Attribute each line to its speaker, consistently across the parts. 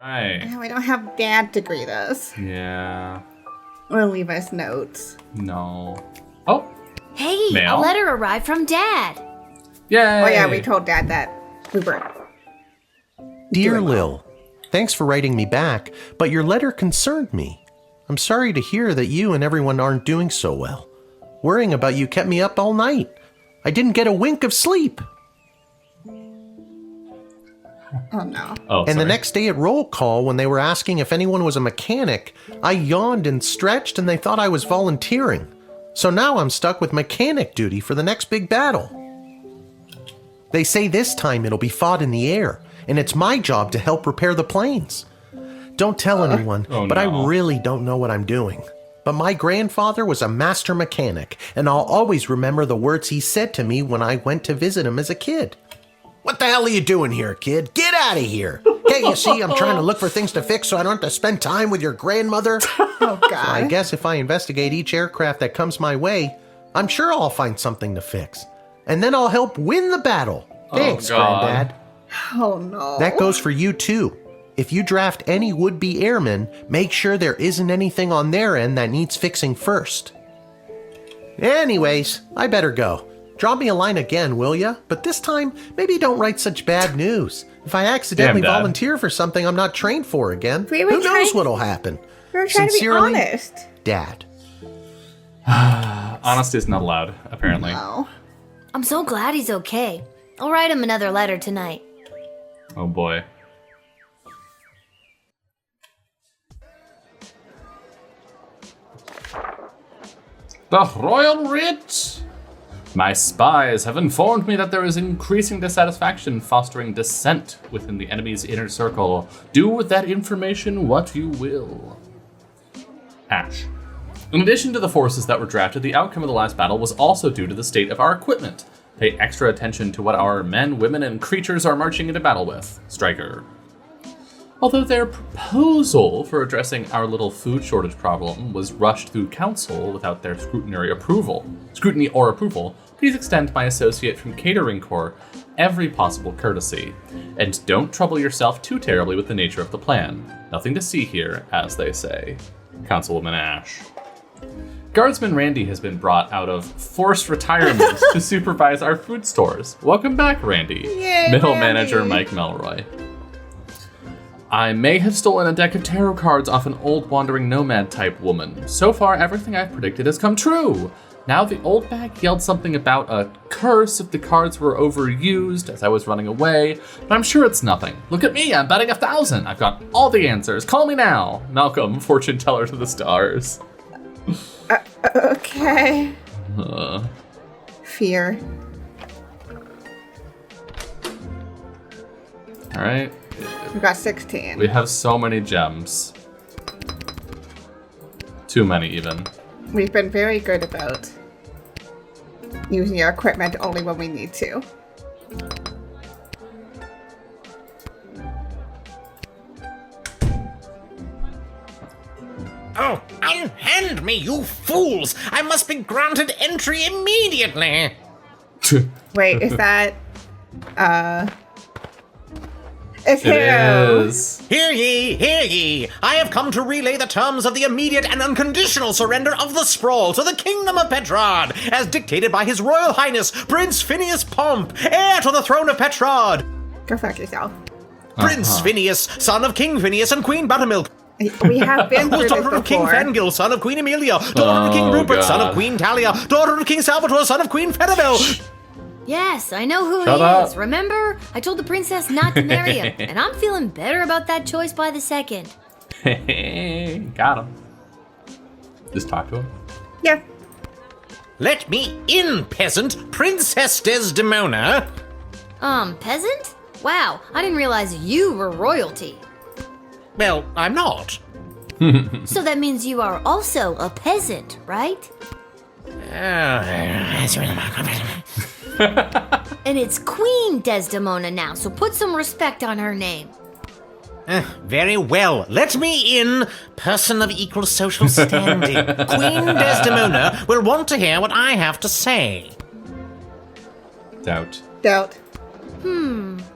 Speaker 1: Right.
Speaker 2: And we don't have Dad to greet us.
Speaker 1: Yeah.
Speaker 2: Or leave us notes.
Speaker 1: No. Oh.
Speaker 3: Hey,
Speaker 1: Mail?
Speaker 3: a letter arrived from Dad.
Speaker 1: Yay.
Speaker 2: Oh yeah, we told Dad that we were...
Speaker 4: Dear Lil, thanks for writing me back, but your letter concerned me. I'm sorry to hear that you and everyone aren't doing so well. Worrying about you kept me up all night. I didn't get a wink of sleep.
Speaker 2: Oh no.
Speaker 1: Oh,
Speaker 4: And
Speaker 1: sorry.
Speaker 4: the next day at roll call, when they were asking if anyone was a mechanic, I yawned and stretched and they thought I was volunteering. So now I'm stuck with mechanic duty for the next big battle. They say this time it'll be fought in the air, and it's my job to help repair the planes. Don't tell anyone, but
Speaker 1: no.
Speaker 4: I really don't know what I'm doing. But my grandfather was a master mechanic, and I'll always remember the words he said to me when I went to visit him as a kid. What the hell are you doing here, kid? Get out of here! Can't you see I'm trying to look for things to fix so I don't have to spend time with your grandmother?
Speaker 2: Oh God.
Speaker 4: I guess if I investigate each aircraft that comes my way, I'm sure I'll find something to fix. And then I'll help win the battle. Thanks,
Speaker 1: God.
Speaker 4: Granddad.
Speaker 2: Oh no.
Speaker 4: That goes for you, too. If you draft any would-be airmen, make sure there isn't anything on their end that needs fixing first. Anyways, I better go. Drop me a line again, will ya? But this time, maybe don't write such bad news. If I accidentally
Speaker 1: Damn, Dad.
Speaker 4: volunteer for something I'm not trained for again,
Speaker 2: We were
Speaker 4: who knows
Speaker 2: trying-
Speaker 4: what'll happen?
Speaker 2: We were trying to be
Speaker 4: Sincerely,
Speaker 2: honest.
Speaker 4: Dad.
Speaker 1: Honesty is not allowed, apparently.
Speaker 2: No.
Speaker 3: I'm so glad he's okay. I'll write him another letter tonight.
Speaker 1: Oh boy. The Royal Writ! My spies have informed me that there is increasing dissatisfaction fostering dissent within the enemy's inner circle. Do with that information what you will. Ash. In addition to the forces that were drafted, the outcome of the last battle was also due to the state of our equipment. Pay extra attention to what our men, women, and creatures are marching into battle with. Striker. Although their proposal for addressing our little food shortage problem was rushed through council without their scrutiny or approval, please extend my associate from Catering Corps every possible courtesy. And don't trouble yourself too terribly with the nature of the plan. Nothing to see here, as they say. Councilwoman Ash. Guardsman Randy has been brought out of forced retirement to supervise our food stores. Welcome back, Randy.
Speaker 2: Yay,
Speaker 1: Middle
Speaker 2: Randy.
Speaker 1: manager Mike Melroy. I may have stolen a deck of tarot cards off an old wandering nomad type woman. So far, everything I've predicted has come true. Now the old bag yelled something about a curse if the cards were overused as I was running away, but I'm sure it's nothing. Look at me, I'm betting 1,000. I've got all the answers. Call me now. Malcolm, fortune teller to the stars.
Speaker 2: Okay. Fear.
Speaker 1: All right.
Speaker 2: We got 16.
Speaker 1: We have so many gems. Too many, even.
Speaker 2: We've been very good about using our equipment only when we need to.
Speaker 5: Oh, unhand me, you fools! I must be granted entry immediately!
Speaker 2: Wait, is that it's
Speaker 1: It
Speaker 2: him.
Speaker 1: is.
Speaker 5: Hear ye, hear ye! I have come to relay the terms of the immediate and unconditional surrender of the sprawl to the Kingdom of Petrod, as dictated by His Royal Highness, Prince Phineas Pomp, heir to the throne of Petrod!
Speaker 2: Go fuck yourself.
Speaker 5: Prince Phineas, son of King Phineas and Queen Buttermilk,
Speaker 2: We have been through this
Speaker 5: daughter of King
Speaker 2: before.
Speaker 5: Fangil, son of Queen Amelia, daughter of King Rupert, son
Speaker 1: God.
Speaker 5: of Queen Talia, daughter of King Salvatore, son of Queen Fedabel!
Speaker 3: Yes, I know who
Speaker 1: Shut
Speaker 3: he
Speaker 1: up.
Speaker 3: is. Remember? I told the princess not to marry him, and I'm feeling better about that choice by the second.
Speaker 1: Got him. Just talk to him.
Speaker 2: Yeah.
Speaker 5: Let me in, peasant, Princess Desdemona!
Speaker 3: Peasant? Wow, I didn't realize you were royalty.
Speaker 5: Well, I'm not.
Speaker 3: So that means you are also a peasant, right? And it's Queen Desdemona now, so put some respect on her name.
Speaker 5: Very well. Let me in, person of equal social standing. Queen Desdemona will want to hear what I have to say.
Speaker 1: Doubt.
Speaker 2: Doubt.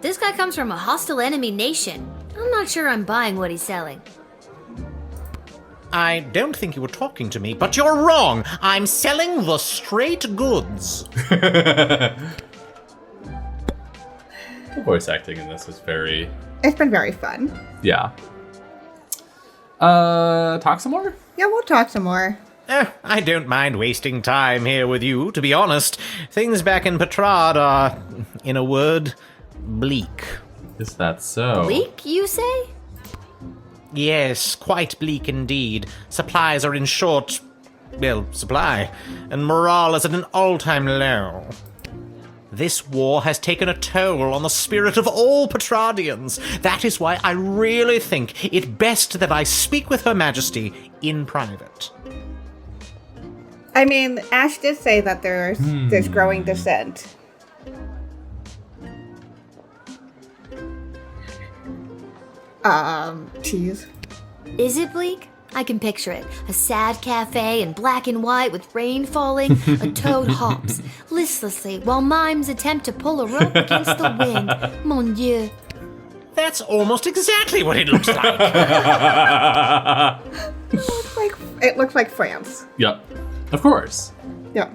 Speaker 3: This guy comes from a hostile enemy nation. I'm not sure I'm buying what he's selling.
Speaker 5: I don't think you were talking to me, but you're wrong. I'm selling the straight goods.
Speaker 1: The voice acting in this is very...
Speaker 2: It's been very fun.
Speaker 1: Yeah. Talk some more?
Speaker 2: Yeah, we'll talk some more.
Speaker 5: I don't mind wasting time here with you, to be honest. Things back in Petrad are, in a word, bleak.
Speaker 1: Is that so?
Speaker 3: Bleak, you say?
Speaker 5: Yes, quite bleak indeed. Supplies are in short, supply, and morale is at an all-time low. This war has taken a toll on the spirit of all Petradians. That is why I really think it best that I speak with Her Majesty in private.
Speaker 2: I mean, Ash did say that there's growing dissent. Cheese.
Speaker 3: Is it bleak? I can picture it. A sad cafe in black and white with rain falling. A toad hops listlessly while mimes attempt to pull a rope against the wind. Mon Dieu.
Speaker 5: That's almost exactly what it looks like.
Speaker 2: It looks like France.
Speaker 1: Yep. Of course.
Speaker 2: Yep.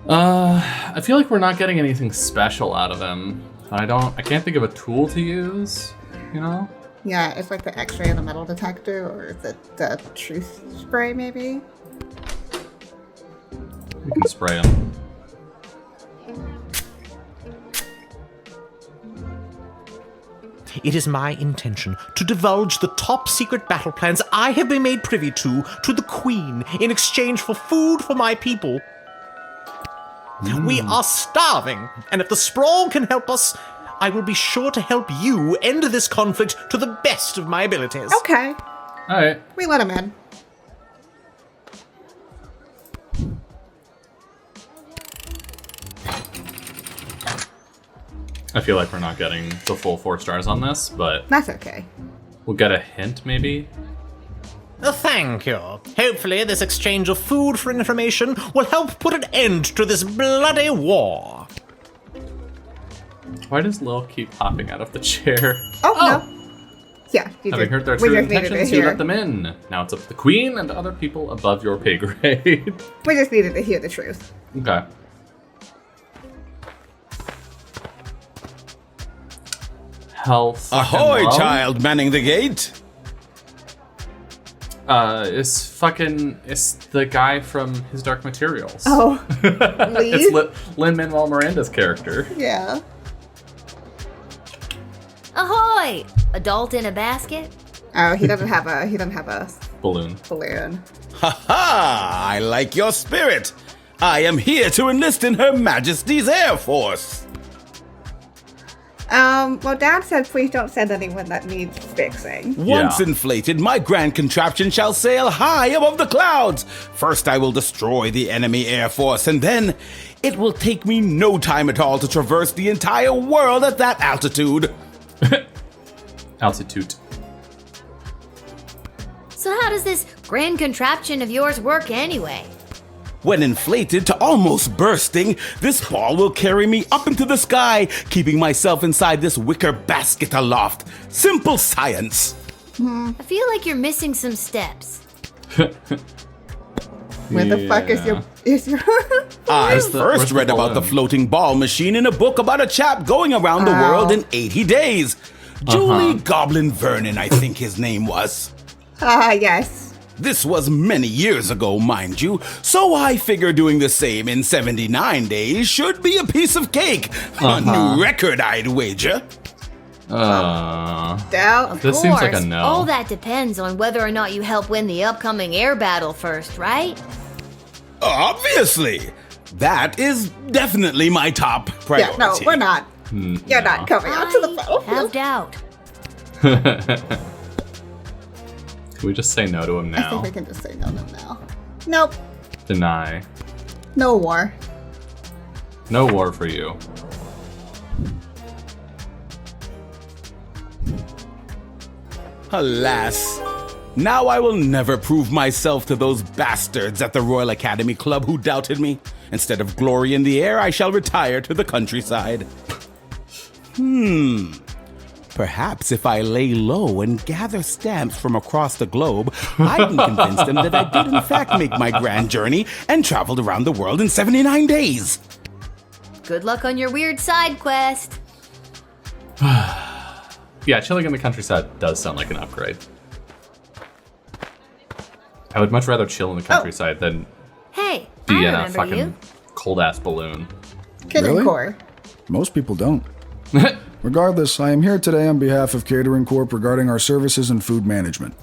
Speaker 1: I feel like we're not getting anything special out of him. I can't think of a tool to use, you know?
Speaker 2: Yeah, it's like the X-ray and the metal detector, or the truth spray, maybe.
Speaker 1: We can spray him.
Speaker 5: It is my intention to divulge the top secret battle plans I have been made privy to the Queen in exchange for food for my people. We are starving, and if the Sprawl can help us, I will be sure to help you end this conflict to the best of my abilities.
Speaker 2: Okay.
Speaker 1: All right.
Speaker 2: We let him in.
Speaker 1: I feel like we're not getting the full 4 stars on this, but
Speaker 2: That's okay.
Speaker 1: we'll get a hint, maybe?
Speaker 5: Thank you. Hopefully this exchange of food for information will help put an end to this bloody war.
Speaker 1: Why does Lil keep hopping out of the chair?
Speaker 2: Oh. No. Yeah.
Speaker 1: Having heard their true intentions, you let them in. Now it's up to the Queen and other people above your pay grade.
Speaker 2: We just needed to hear the truth.
Speaker 1: Okay. Health.
Speaker 6: Ahoy, child manning the gate!
Speaker 1: It's the guy from His Dark Materials.
Speaker 2: Oh.
Speaker 1: It's Lin-Manuel Miranda's character.
Speaker 2: Yeah.
Speaker 3: Ahoy! Adult in a basket?
Speaker 2: Oh, he doesn't have a
Speaker 1: Balloon.
Speaker 2: balloon.
Speaker 6: Ha ha! I like your spirit! I am here to enlist in Her Majesty's Air Force!
Speaker 2: Well, Dad said please don't send anyone that needs fixing.
Speaker 6: Once
Speaker 1: Yeah.
Speaker 6: inflated, my grand contraption shall sail high above the clouds. First, I will destroy the enemy air force, and then it will take me no time at all to traverse the entire world at that altitude.
Speaker 1: Altitude.
Speaker 3: So how does this grand contraption of yours work anyway?
Speaker 6: When inflated to almost bursting, this ball will carry me up into the sky, keeping myself inside this wicker basket aloft. Simple science.
Speaker 3: I feel like you're missing some steps.
Speaker 2: Where the fuck is your
Speaker 6: I
Speaker 1: Where's
Speaker 6: first
Speaker 1: the
Speaker 6: read about the
Speaker 1: balloon?
Speaker 6: floating ball machine in a book about a chap going around the world in 80 days. Julie Goblin Vernon, I think his name was.
Speaker 2: yes.
Speaker 6: This was many years ago, mind you, so I figure doing the same in 79 days should be a piece of cake. A new record, I'd wager.
Speaker 2: Doubt.
Speaker 1: This seems like a no.
Speaker 3: All that depends on whether or not you help win the upcoming air battle first, right?
Speaker 6: Obviously. That is definitely my top priority.
Speaker 2: Yeah, no, we're not. You're not coming out to the
Speaker 3: Have
Speaker 2: battlefield.
Speaker 3: doubt.
Speaker 1: Can we just say no to him
Speaker 2: I think
Speaker 1: now?
Speaker 2: we can just say no now. Nope.
Speaker 1: Deny.
Speaker 2: No war.
Speaker 1: No war for you.
Speaker 6: Alas. Now I will never prove myself to those bastards at the Royal Academy Club who doubted me. Instead of glory in the air, I shall retire to the countryside. Perhaps if I lay low and gather stamps from across the globe, I can convince them that I did in fact make my grand journey and traveled around the world in 79 days.
Speaker 3: Good luck on your weird side quest.
Speaker 1: Yeah, chilling in the countryside does sound like an upgrade. I would much rather chill in the countryside than
Speaker 3: Hey,
Speaker 1: be
Speaker 3: I
Speaker 1: in a
Speaker 3: remember
Speaker 1: fucking
Speaker 3: you.
Speaker 1: cold-ass balloon.
Speaker 2: Kidding
Speaker 7: Really?
Speaker 2: core.
Speaker 7: Most people don't. Regardless, I am here today on behalf of Catering Corp regarding our services and food management.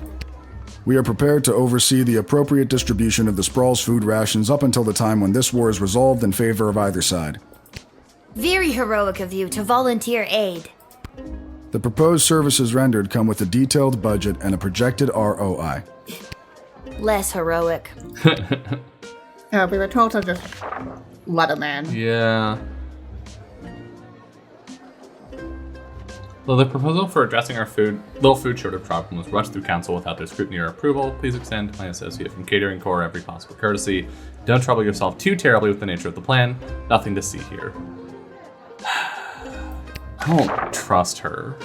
Speaker 7: We are prepared to oversee the appropriate distribution of the Sprawl's food rations up until the time when this war is resolved in favor of either side.
Speaker 3: Very heroic of you to volunteer aid.
Speaker 7: The proposed services rendered come with a detailed budget and a projected ROI.
Speaker 3: Less heroic.
Speaker 2: We were told to just let him in.
Speaker 1: Yeah. Though the proposal for addressing our little food shortage problem was rushed through council without their scrutiny or approval, please extend to my associate from Catering Corps every possible courtesy. Don't trouble yourself too terribly with the nature of the plan. Nothing to see here. I don't trust her,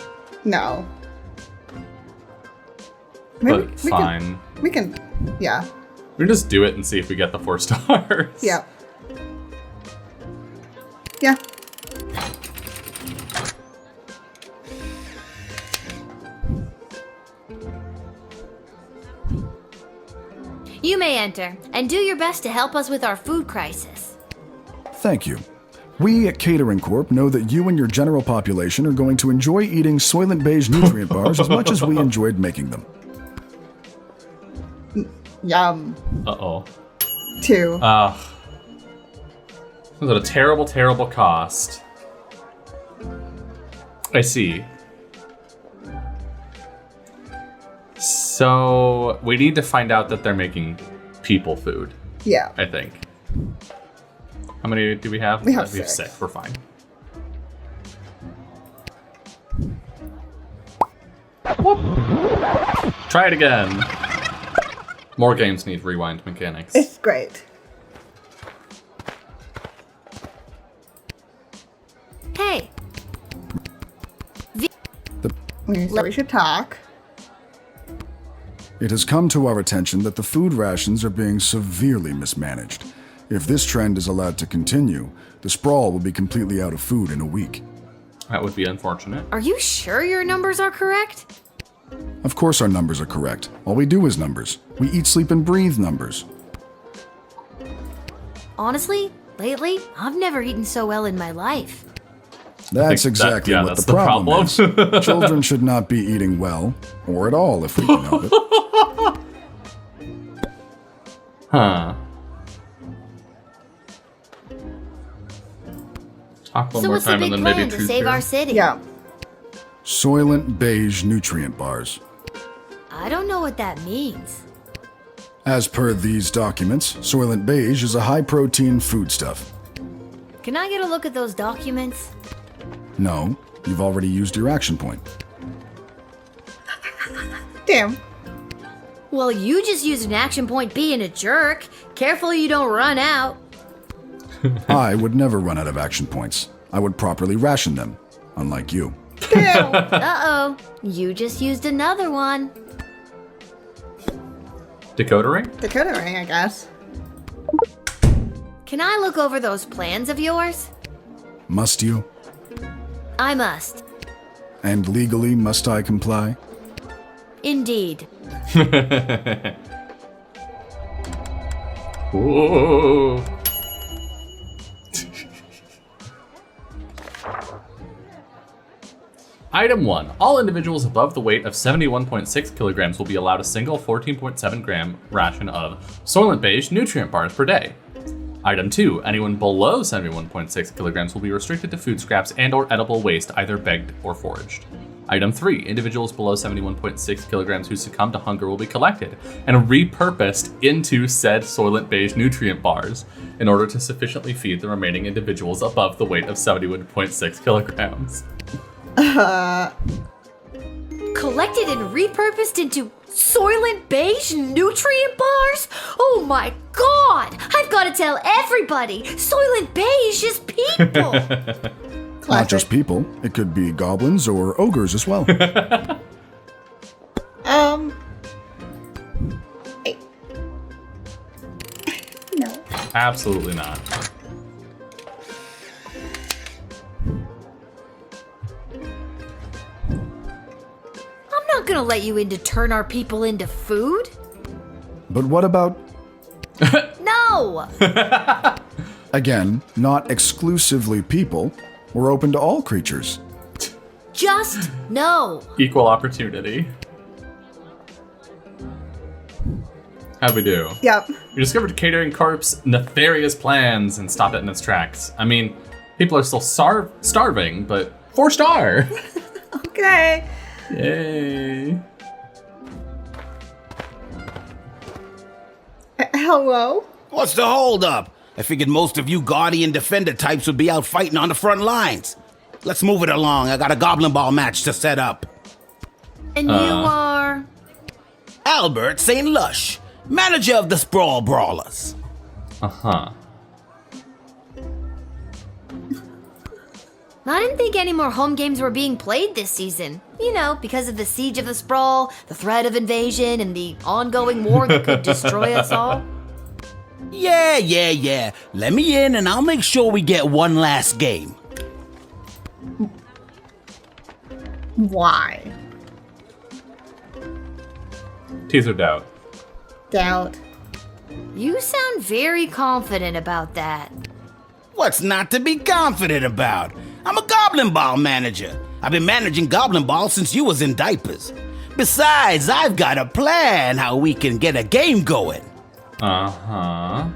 Speaker 2: No.
Speaker 1: but fine.
Speaker 2: We can, yeah.
Speaker 1: We can just do it and see if we get the 4 stars.
Speaker 2: Yeah. Yeah.
Speaker 3: You may enter, and do your best to help us with our food crisis.
Speaker 7: Thank you. We at Catering Corp know that you and your general population are going to enjoy eating Soylent Beige nutrient bars as much as we enjoyed making them.
Speaker 2: Yum.
Speaker 1: Uh-oh.
Speaker 2: 2.
Speaker 1: This is at a terrible, terrible cost. I see. So, we need to find out that they're making people food,
Speaker 2: Yeah.
Speaker 1: I think. How many do we have?
Speaker 2: We have
Speaker 1: We have
Speaker 2: 6.
Speaker 1: 6. We're fine. Whoop. Try it again. More games need rewind mechanics.
Speaker 2: It's great.
Speaker 3: Hey,
Speaker 2: So we should talk.
Speaker 7: It has come to our attention that the food rations are being severely mismanaged. If this trend is allowed to continue, the Sprawl will be completely out of food in a week.
Speaker 1: That would be unfortunate.
Speaker 3: are you sure your numbers are correct?
Speaker 7: Of course our numbers are correct. All we do is numbers. We eat, sleep, and breathe numbers.
Speaker 3: Honestly, lately, I've never eaten so well in my life.
Speaker 7: That's
Speaker 1: that-
Speaker 7: exactly
Speaker 1: yeah,
Speaker 7: what
Speaker 1: that's
Speaker 7: the
Speaker 1: the
Speaker 7: problem
Speaker 1: problem.
Speaker 7: is. Children should not be eating well, or at all if we can help it.
Speaker 1: Huh. Talk one
Speaker 3: So
Speaker 1: more
Speaker 3: what's the
Speaker 1: time
Speaker 3: big
Speaker 1: and then
Speaker 3: plan
Speaker 1: maybe
Speaker 3: to
Speaker 1: choose
Speaker 3: save
Speaker 1: beer.
Speaker 3: our city?
Speaker 2: Yeah.
Speaker 7: Soylent Beige nutrient bars.
Speaker 3: I don't know what that means.
Speaker 7: As per these documents, Soylent Beige is a high-protein foodstuff.
Speaker 3: Can I get a look at those documents?
Speaker 7: No, you've already used your action point.
Speaker 2: Damn.
Speaker 3: Well, you just used an action point being a jerk. Careful you don't run out.
Speaker 7: I would never run out of action points. I would properly ration them, unlike you.
Speaker 2: Damn.
Speaker 3: Uh-oh, you just used another one.
Speaker 1: Decoder ring?
Speaker 2: Dakota ring, I guess.
Speaker 3: Can I look over those plans of yours?
Speaker 7: Must you?
Speaker 3: I must.
Speaker 7: And legally must I comply?
Speaker 3: Indeed.
Speaker 1: Whoa. Item 1. All individuals above the weight of 71.6 kilograms will be allowed a single 14.7 gram ration of Soylent Beige nutrient bars per day. Item 2. Anyone below 71.6 kilograms will be restricted to food scraps and or edible waste, either begged or foraged. Item 3. Individuals below 71.6 kilograms who succumb to hunger will be collected and repurposed into said Soylent Beige nutrient bars in order to sufficiently feed the remaining individuals above the weight of 71.6 kilograms.
Speaker 3: Collected and repurposed into Soylent Beige nutrient bars? Oh my god! I've got to tell everybody! Soylent Beige is people!
Speaker 7: Not just people. It could be goblins or ogres as well.
Speaker 2: No.
Speaker 1: Absolutely not.
Speaker 3: I'm not gonna let you in to turn our people into food.
Speaker 7: But what about,
Speaker 3: No!
Speaker 7: again, not exclusively people? We're open to all creatures.
Speaker 3: Just no.
Speaker 1: Equal opportunity. How'd we do?
Speaker 2: Yep.
Speaker 1: We discovered Catering Corp's nefarious plans and stopped it in its tracks. I mean, people are still starving, but 4-star!
Speaker 2: Okay.
Speaker 1: Yay.
Speaker 2: Hello?
Speaker 6: What's the holdup? I figured most of you Guardian Defender types would be out fighting on the front lines. Let's move it along. I got a Goblin Ball match to set up.
Speaker 3: And you are?
Speaker 6: Albert St. Lush, manager of the Sprawl Brawlers.
Speaker 1: Uh-huh.
Speaker 3: I didn't think any more home games were being played this season. You know, because of the Siege of the Sprawl, the threat of invasion, and the ongoing war that could destroy us all.
Speaker 6: Yeah. Let me in and I'll make sure we get one last game.
Speaker 2: Why?
Speaker 1: Teaser doubt.
Speaker 2: Doubt.
Speaker 3: You sound very confident about that.
Speaker 6: What's not to be confident about? I'm a Goblin Ball manager. I've been managing Goblin Ball since you was in diapers. Besides, I've got a plan how we can get a game going.
Speaker 1: Uh-huh.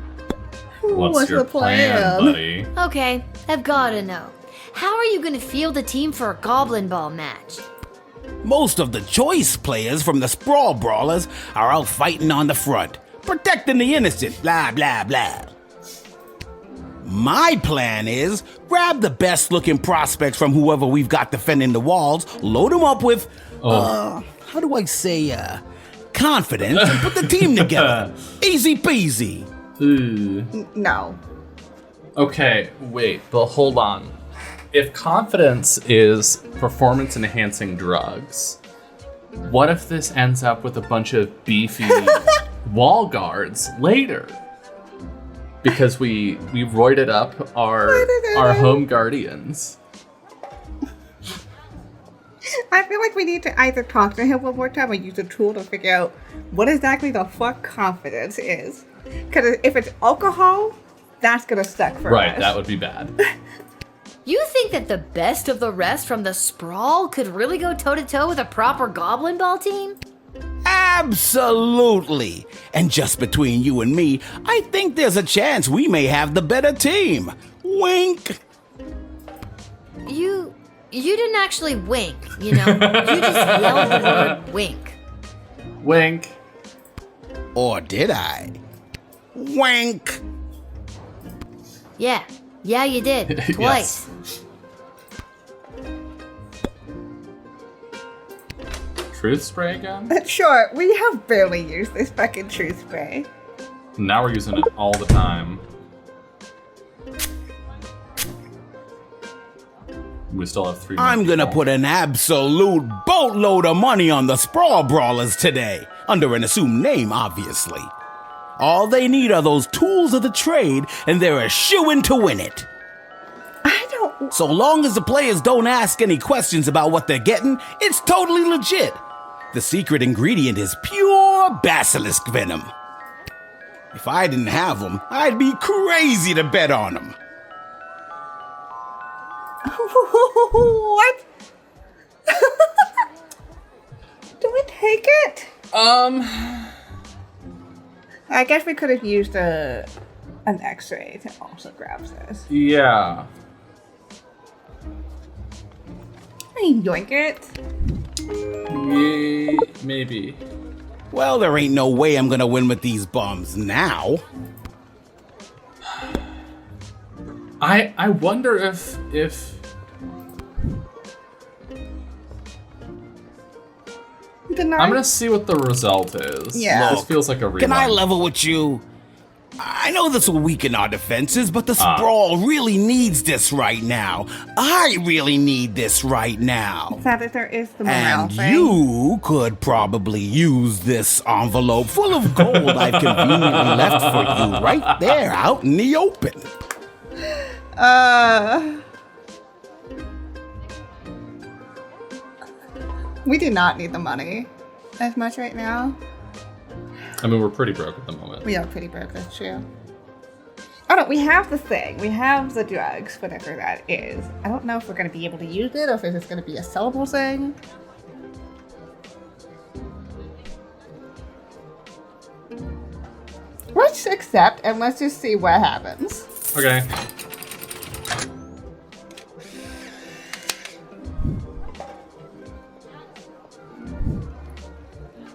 Speaker 2: What's
Speaker 1: your
Speaker 2: the plan?
Speaker 1: buddy?
Speaker 3: Okay, I've gotta know. How are you gonna field a team for a Goblin Ball match?
Speaker 6: Most of the choice players from the Sprawl Brawlers are out fighting on the front, protecting the innocent, blah, blah, blah. My plan is grab the best looking prospects from whoever we've got defending the walls, load them up with, how do I say, confidence, and put the team together. Easy peasy.
Speaker 2: No.
Speaker 1: Okay, wait, but hold on. If confidence is performance-enhancing drugs, what if this ends up with a bunch of beefy wall guards later? Because we roided up our home guardians.
Speaker 2: I feel like we need to either talk to him one more time or use a tool to figure out what exactly the fuck confidence is. Because if it's alcohol, that's gonna suck for us.
Speaker 1: Right, that would be bad.
Speaker 3: You think that the best of the rest from the Sprawl could really go toe-to-toe with a proper Goblin Ball team?
Speaker 6: Absolutely. And just between you and me, I think there's a chance we may have the better team. Wink.
Speaker 3: You didn't actually wink, you know? You just yelled the word wink.
Speaker 1: Wink.
Speaker 6: Or did I? Wink.
Speaker 3: Yeah, you did. Twice.
Speaker 1: Truth spray again?
Speaker 2: Sure, we have barely used this fucking truth spray.
Speaker 1: Now we're using it all the time. We still have 3 minutes.
Speaker 6: I'm gonna put an absolute boatload of money on the Sprawl Brawlers today. Under an assumed name, obviously. All they need are those tools of the trade, and they're a shoo-in to win it.
Speaker 2: I don't...
Speaker 6: So long as the players don't ask any questions about what they're getting, it's totally legit. The secret ingredient is pure basilisk venom. If I didn't have them, I'd be crazy to bet on them.
Speaker 2: What? Do we take it? I guess we could have used an X-ray to also grab this.
Speaker 1: Yeah.
Speaker 2: Yoink it.
Speaker 1: Maybe.
Speaker 6: Well, there ain't no way I'm gonna win with these bombs now.
Speaker 1: I wonder if I'm gonna see what the result is.
Speaker 2: Yeah.
Speaker 1: This feels like a rewind.
Speaker 6: Can I level with you? I know this will weaken our defenses, but the Sprawl really needs this right now. I really need this right now.
Speaker 2: Sad that there is the morale
Speaker 6: And
Speaker 2: thing.
Speaker 6: you could probably use this envelope full of gold I've conveniently left for you right there out in the open.
Speaker 2: We do not need the money as much right now.
Speaker 1: I mean, we're pretty broke at the moment.
Speaker 2: We are pretty broke, that's true. Oh no, we have the thing. We have the drugs, whatever that is. I don't know if we're going to be able to use it or if it's going to be a sellable thing. Let's accept and let's just see what happens.
Speaker 1: Okay.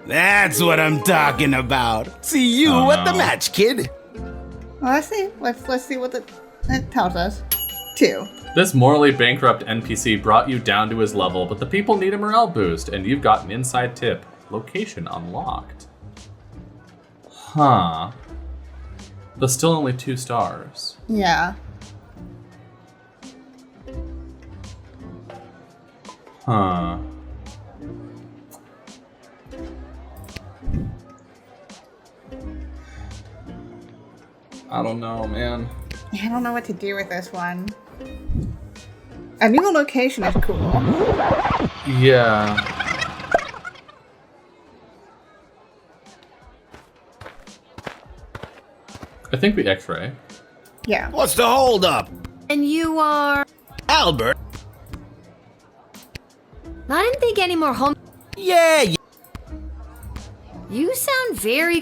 Speaker 6: That's what I'm talking about. See you
Speaker 1: Oh,
Speaker 6: at the
Speaker 1: no.
Speaker 6: match, kid.
Speaker 2: Well, let's see. Let's see what it tells us. 2.
Speaker 1: This morally bankrupt NPC brought you down to his level, but the people need a morale boost, and you've got an inside tip. Location unlocked. Huh. There's still only 2 stars.
Speaker 2: Yeah.
Speaker 1: Huh. I don't know, man.
Speaker 2: I don't know what to do with this one. A new location is cool.
Speaker 1: Yeah. I think we X-ray.
Speaker 2: Yeah.
Speaker 6: What's the holdup?
Speaker 3: And you are...
Speaker 6: Albert?
Speaker 3: I didn't think any more home...
Speaker 6: Yeah.
Speaker 3: You sound very...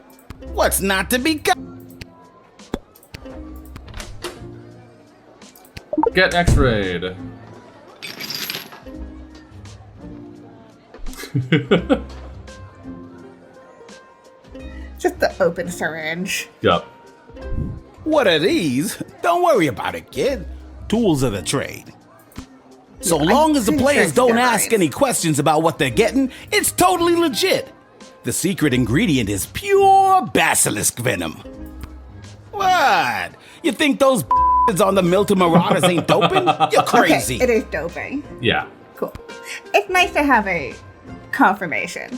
Speaker 6: What's not to be got?
Speaker 1: Get X-rayed.
Speaker 2: Just the open syringe.
Speaker 1: Yup.
Speaker 6: What are these? Don't worry about it, kid. Tools of the trade. So
Speaker 2: Yeah,
Speaker 6: long
Speaker 2: I'm
Speaker 6: as the
Speaker 2: pretty
Speaker 6: players
Speaker 2: sure
Speaker 6: don't
Speaker 2: steroids.
Speaker 6: ask any questions about what they're getting, it's totally legit. The secret ingredient is pure basilisk venom. What? You think those on the Milton Marauders ain't doping? You're crazy.
Speaker 2: Okay, it is doping.
Speaker 1: Yeah.
Speaker 2: Cool. It's nice to have a confirmation.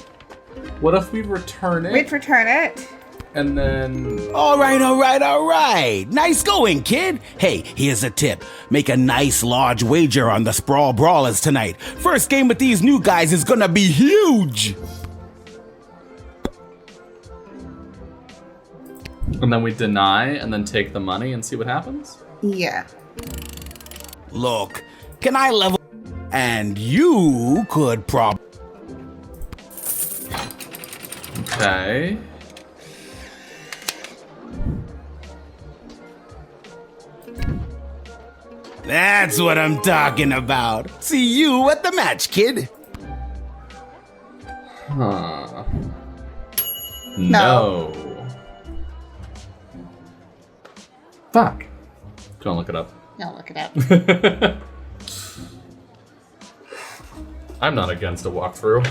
Speaker 1: What if we return it
Speaker 2: We'd return it.
Speaker 1: and then...
Speaker 6: All right. Nice going, kid. Hey, here's a tip. Make a nice large wager on the Sprawl Brawlers tonight. First game with these new guys is gonna be huge.
Speaker 1: And then we deny and then take the money and see what happens?
Speaker 2: Yeah.
Speaker 6: Look, can I level? And you could
Speaker 1: Okay.
Speaker 6: That's what I'm talking about. See you at the match, kid.
Speaker 1: Huh.
Speaker 2: No.
Speaker 1: Fuck. Do you want to look it up?
Speaker 2: I'll look it up.
Speaker 1: I'm not against a walkthrough.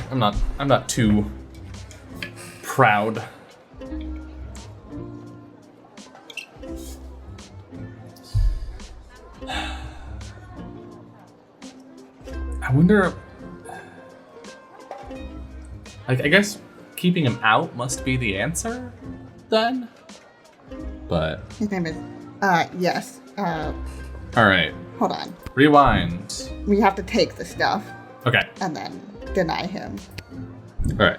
Speaker 1: I'm not too proud. I wonder. I guess keeping him out must be the answer, then. But
Speaker 2: His name is, yes.
Speaker 1: all right,
Speaker 2: Hold on.
Speaker 1: rewind.
Speaker 2: We have to take the stuff
Speaker 1: Okay,
Speaker 2: and then deny him.
Speaker 1: all right.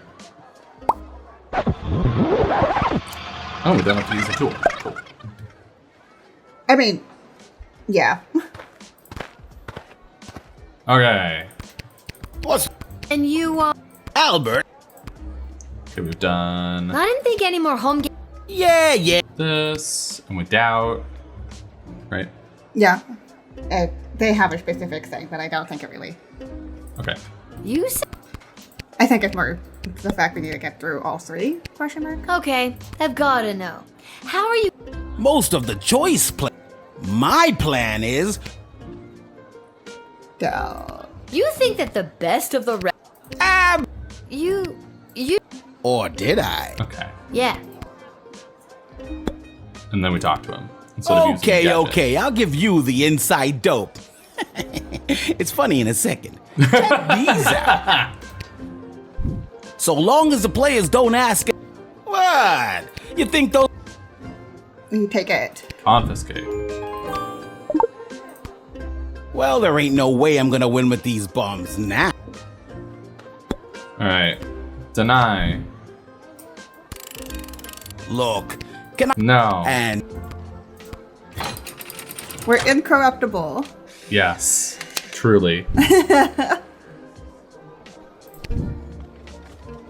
Speaker 1: Oh, we don't have to use the tool. Cool.
Speaker 2: I mean, yeah.
Speaker 1: Okay.
Speaker 6: What's
Speaker 3: And you are...
Speaker 6: Albert?
Speaker 1: Okay, we've done
Speaker 3: I didn't think any more home...
Speaker 6: Yeah.
Speaker 1: this, and we doubt. Right?
Speaker 2: Yeah. They have a specific thing, but I don't think it really...
Speaker 1: Okay.
Speaker 3: You said...
Speaker 2: I think it's more the fact we need to get through all 3, question mark.
Speaker 3: Okay, I've gotta know. How are you...
Speaker 6: Most of the choice My plan is
Speaker 2: Duh.
Speaker 3: You think that the best of the... You...
Speaker 6: Or did I?
Speaker 1: Okay.
Speaker 3: Yeah.
Speaker 1: And then we talk to him. Instead of using
Speaker 6: Okay,
Speaker 1: gadget.
Speaker 6: okay, I'll give you the inside dope. It's funny in a second. Check these out. So long as the players don't ask. What? You think those?
Speaker 2: You take it.
Speaker 1: Confiscate.
Speaker 6: Well, there ain't no way I'm gonna win with these bombs now.
Speaker 1: Alright. Deny.
Speaker 6: Look, can I?
Speaker 1: No.
Speaker 6: And
Speaker 2: We're incorruptible.
Speaker 1: Yes. Truly.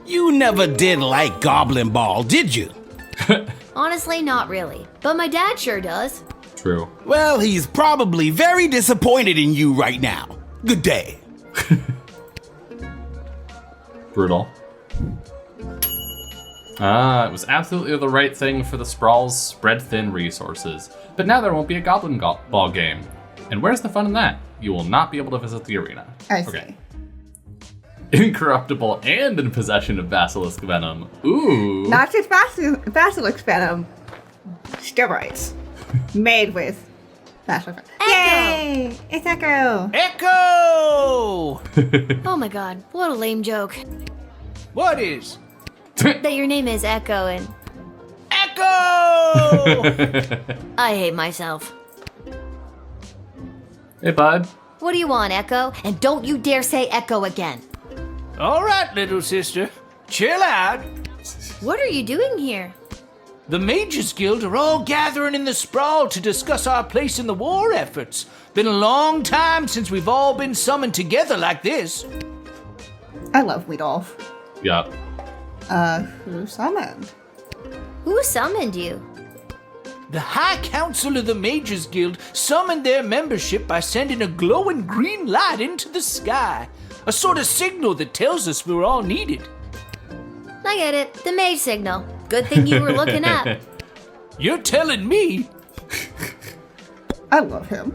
Speaker 6: you never did like Goblin Ball, did you?
Speaker 3: Honestly, not really. But my dad sure does.
Speaker 1: True.
Speaker 6: Well, he's probably very disappointed in you right now. Good day.
Speaker 1: Brutal. It was absolutely the right thing for the Sprawl's spread thin resources. But now there won't be a Goblin Ball game. And where's the fun in that? You will not be able to visit the arena.
Speaker 2: I see.
Speaker 1: Incorruptible and in possession of Basilisk Venom. Ooh.
Speaker 2: Not just Basilisk Venom. Steroids. Made with Basilisk Venom.
Speaker 3: Echo!
Speaker 2: Yay! It's Echo!
Speaker 6: Echo!
Speaker 3: Oh my god, what a lame joke.
Speaker 6: What is?
Speaker 3: That your name is Echo and
Speaker 6: Echo!
Speaker 3: I hate myself.
Speaker 1: Hey, bud.
Speaker 3: What do you want, Echo? And don't you dare say Echo again.
Speaker 8: All right, little sister. Chill out.
Speaker 3: What are you doing here?
Speaker 8: The Mages Guild are all gathering in the Sprawl to discuss our place in the war efforts. Been a long time since we've all been summoned together like this.
Speaker 2: I love Weedolf.
Speaker 1: Yup.
Speaker 2: Who summoned?
Speaker 3: Who summoned you?
Speaker 8: The High Council of the Mages Guild summoned their membership by sending a glowing green light into the sky. A sort of signal that tells us we're all needed.
Speaker 3: I get it. The mage signal. Good thing you were looking up.
Speaker 8: You're telling me
Speaker 2: I love him.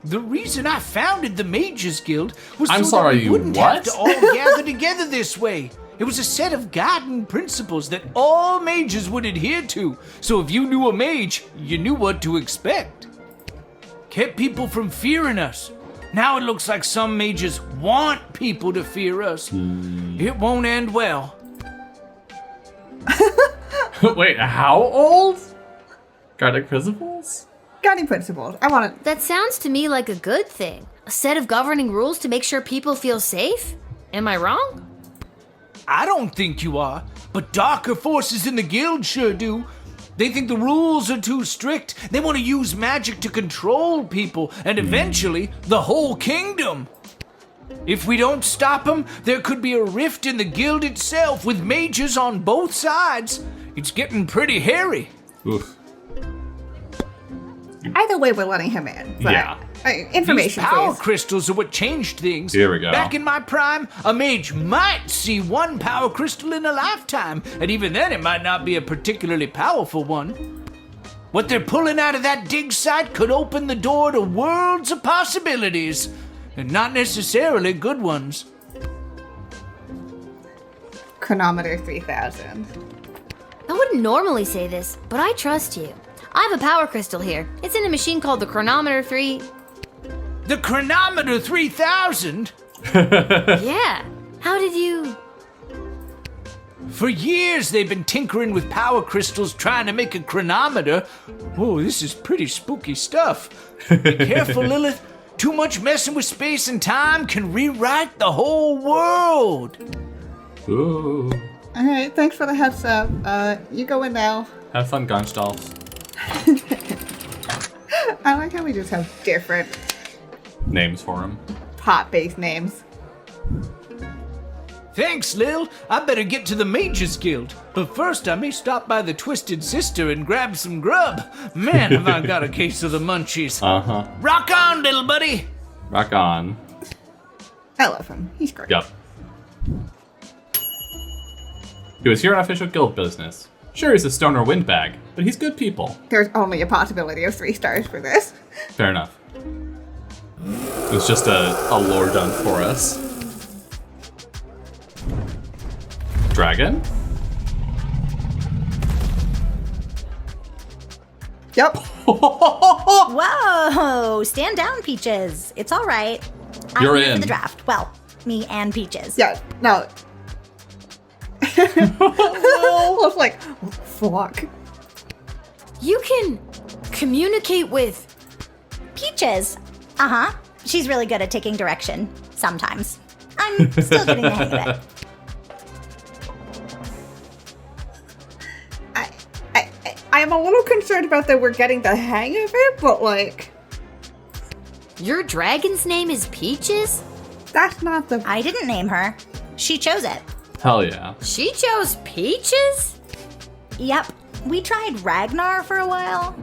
Speaker 8: the reason I founded the Mages Guild was
Speaker 1: I'm
Speaker 8: so
Speaker 1: sorry,
Speaker 8: that we
Speaker 1: you
Speaker 8: wouldn't
Speaker 1: what?
Speaker 8: have to all gather together this way. It was a set of guiding principles that all mages would adhere to. So if you knew a mage, you knew what to expect. Kept people from fearing us. Now it looks like some mages want people to fear us. It won't end well.
Speaker 1: Wait, how old? Guiding Principles?
Speaker 2: Guiding principles. I want
Speaker 3: That sounds to me like a good thing. A set of governing rules to make sure people feel safe? Am I wrong?
Speaker 8: I don't think you are, but darker forces in the guild sure do. They think the rules are too strict. They want to use magic to control people and eventually the whole kingdom. If we don't stop them, there could be a rift in the guild itself with mages on both sides. It's getting pretty hairy.
Speaker 1: Oof.
Speaker 2: either way, we're letting him in. But,
Speaker 1: Yeah.
Speaker 2: Information,
Speaker 8: These power
Speaker 2: please.
Speaker 8: crystals are what changed things.
Speaker 1: Here we go.
Speaker 8: Back in my prime, a mage might see one power crystal in a lifetime, and even then it might not be a particularly powerful one. What they're pulling out of that dig site could open the door to worlds of possibilities, and not necessarily good ones.
Speaker 2: Chronometer 3000.
Speaker 3: I wouldn't normally say this, but I trust you. I have a power crystal here. It's in a machine called the Chronometer 3.
Speaker 8: The Chronometer 3000?
Speaker 3: Yeah. How did you...
Speaker 8: For years they've been tinkering with power crystals trying to make a chronometer. Oh, this is pretty spooky stuff. Be careful, Lilith. Too much messing with space and time can rewrite the whole world.
Speaker 1: Ooh.
Speaker 2: Alright, thanks for the heads up. You go in now.
Speaker 1: Have fun, Gunstolf.
Speaker 2: I like how we just have different
Speaker 1: Names for him.
Speaker 2: pot-based names.
Speaker 8: Thanks, Lil. I better get to the Mages Guild. But first, I may stop by the Twisted Sister and grab some grub. Man, have I got a case of the munchies.
Speaker 1: Uh-huh.
Speaker 8: Rock on, little buddy.
Speaker 1: Rock on.
Speaker 2: I love him. He's great.
Speaker 1: Yup. He was here on official guild business. Sure, he's a stoner windbag, but he's good people.
Speaker 2: There's only a possibility of 3 stars for this.
Speaker 1: Fair enough. It was just a lore dump for us. Dragon?
Speaker 2: Yep.
Speaker 9: Whoa! Stand down, Peaches. It's all right.
Speaker 1: You're
Speaker 9: I'm here
Speaker 1: in.
Speaker 9: for the draft. Well, me and Peaches.
Speaker 2: Yeah, no. I was like, oh, fuck.
Speaker 3: You can communicate with.
Speaker 9: Peaches. Uh-huh. She's really good at taking direction. Sometimes. I'm still getting the hang of it.
Speaker 2: I'm a little concerned about that we're getting the hang of it, but like,
Speaker 3: Your dragon's name is Peaches?
Speaker 2: that's not the.
Speaker 9: I didn't name her. She chose it.
Speaker 1: Hell yeah.
Speaker 3: She chose Peaches?
Speaker 9: Yep. We tried Ragnar for a while.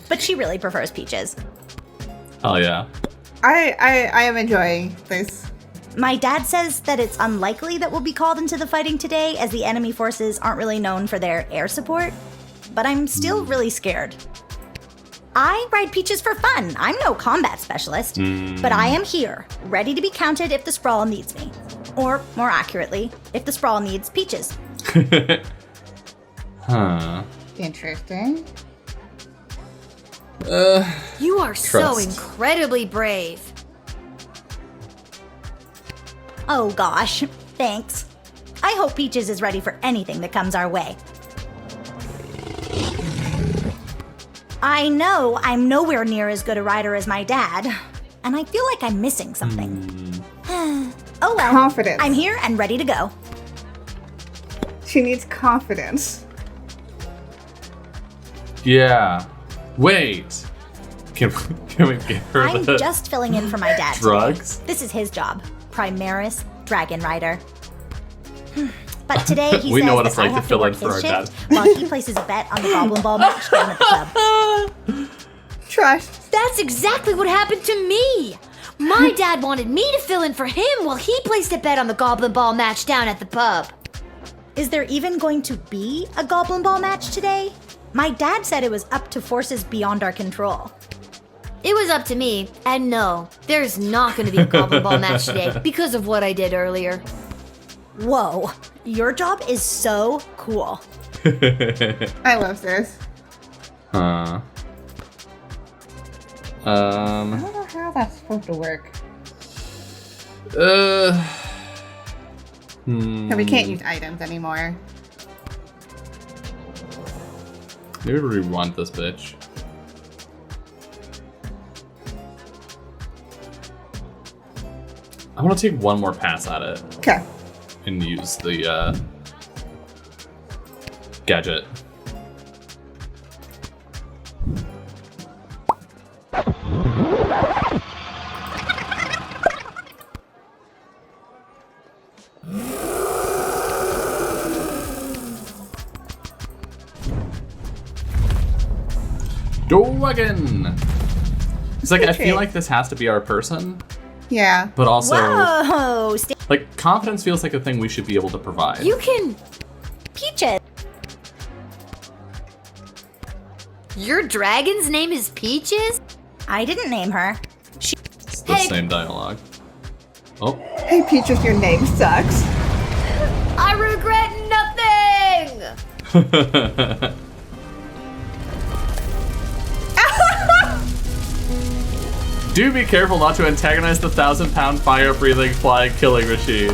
Speaker 9: But she really prefers Peaches.
Speaker 1: Hell yeah.
Speaker 2: I am enjoying this.
Speaker 9: My dad says that it's unlikely that we'll be called into the fighting today, as the enemy forces aren't really known for their air support. But I'm still really scared. I ride Peaches for fun. I'm no combat specialist. But I am here, ready to be counted if the Sprawl needs me. Or, more accurately, if the Sprawl needs Peaches.
Speaker 1: Huh.
Speaker 2: Interesting.
Speaker 3: You are so
Speaker 1: Trust.
Speaker 3: incredibly brave.
Speaker 9: Oh gosh, thanks. I hope Peaches is ready for anything that comes our way. I know I'm nowhere near as good a rider as my dad, and I feel like I'm missing something. Oh well,
Speaker 2: Confidence.
Speaker 9: I'm here and ready to go.
Speaker 2: She needs confidence.
Speaker 1: Yeah. Wait. Can we get her
Speaker 9: I'm
Speaker 1: the
Speaker 9: just filling in for my dad
Speaker 1: drugs?
Speaker 9: today. This is his job. Primaris Dragon Rider. But today he
Speaker 1: We
Speaker 9: says
Speaker 1: know what
Speaker 9: that
Speaker 1: it's like
Speaker 9: I
Speaker 1: to
Speaker 9: have to
Speaker 1: fill
Speaker 9: work
Speaker 1: in for
Speaker 9: his
Speaker 1: our
Speaker 9: shift while he places a bet on the Goblin Ball match down at the club.
Speaker 2: Trust.
Speaker 3: That's exactly what happened to me. My dad wanted me to fill in for him while he placed a bet on the Goblin Ball match down at the pub.
Speaker 9: Is there even going to be a Goblin Ball match today? My dad said it was up to forces beyond our control.
Speaker 3: It was up to me, and no, there's not going to be a Goblin Ball match today because of what I did earlier.
Speaker 9: Whoa, your job is so cool.
Speaker 2: I love this.
Speaker 1: Huh.
Speaker 2: I don't know how that's supposed to work. And we can't use items anymore.
Speaker 1: Maybe we want this bitch. I want to take one more pass at it
Speaker 2: Okay.
Speaker 1: and use the gadget. Dragon! It's like, I feel like this has to be our person,
Speaker 2: Yeah.
Speaker 1: but also,
Speaker 9: Whoa,
Speaker 1: like, confidence feels like a thing we should be able to provide.
Speaker 3: You can.
Speaker 9: Peaches.
Speaker 3: Your dragon's name is Peaches?
Speaker 9: I didn't name her.
Speaker 1: It's the
Speaker 3: Hey.
Speaker 1: same dialogue. Oh,
Speaker 2: Hey, Peaches, your name sucks.
Speaker 3: I regret nothing!
Speaker 1: do be careful not to antagonize the 1,000-pound fire-breathing flying killing machine.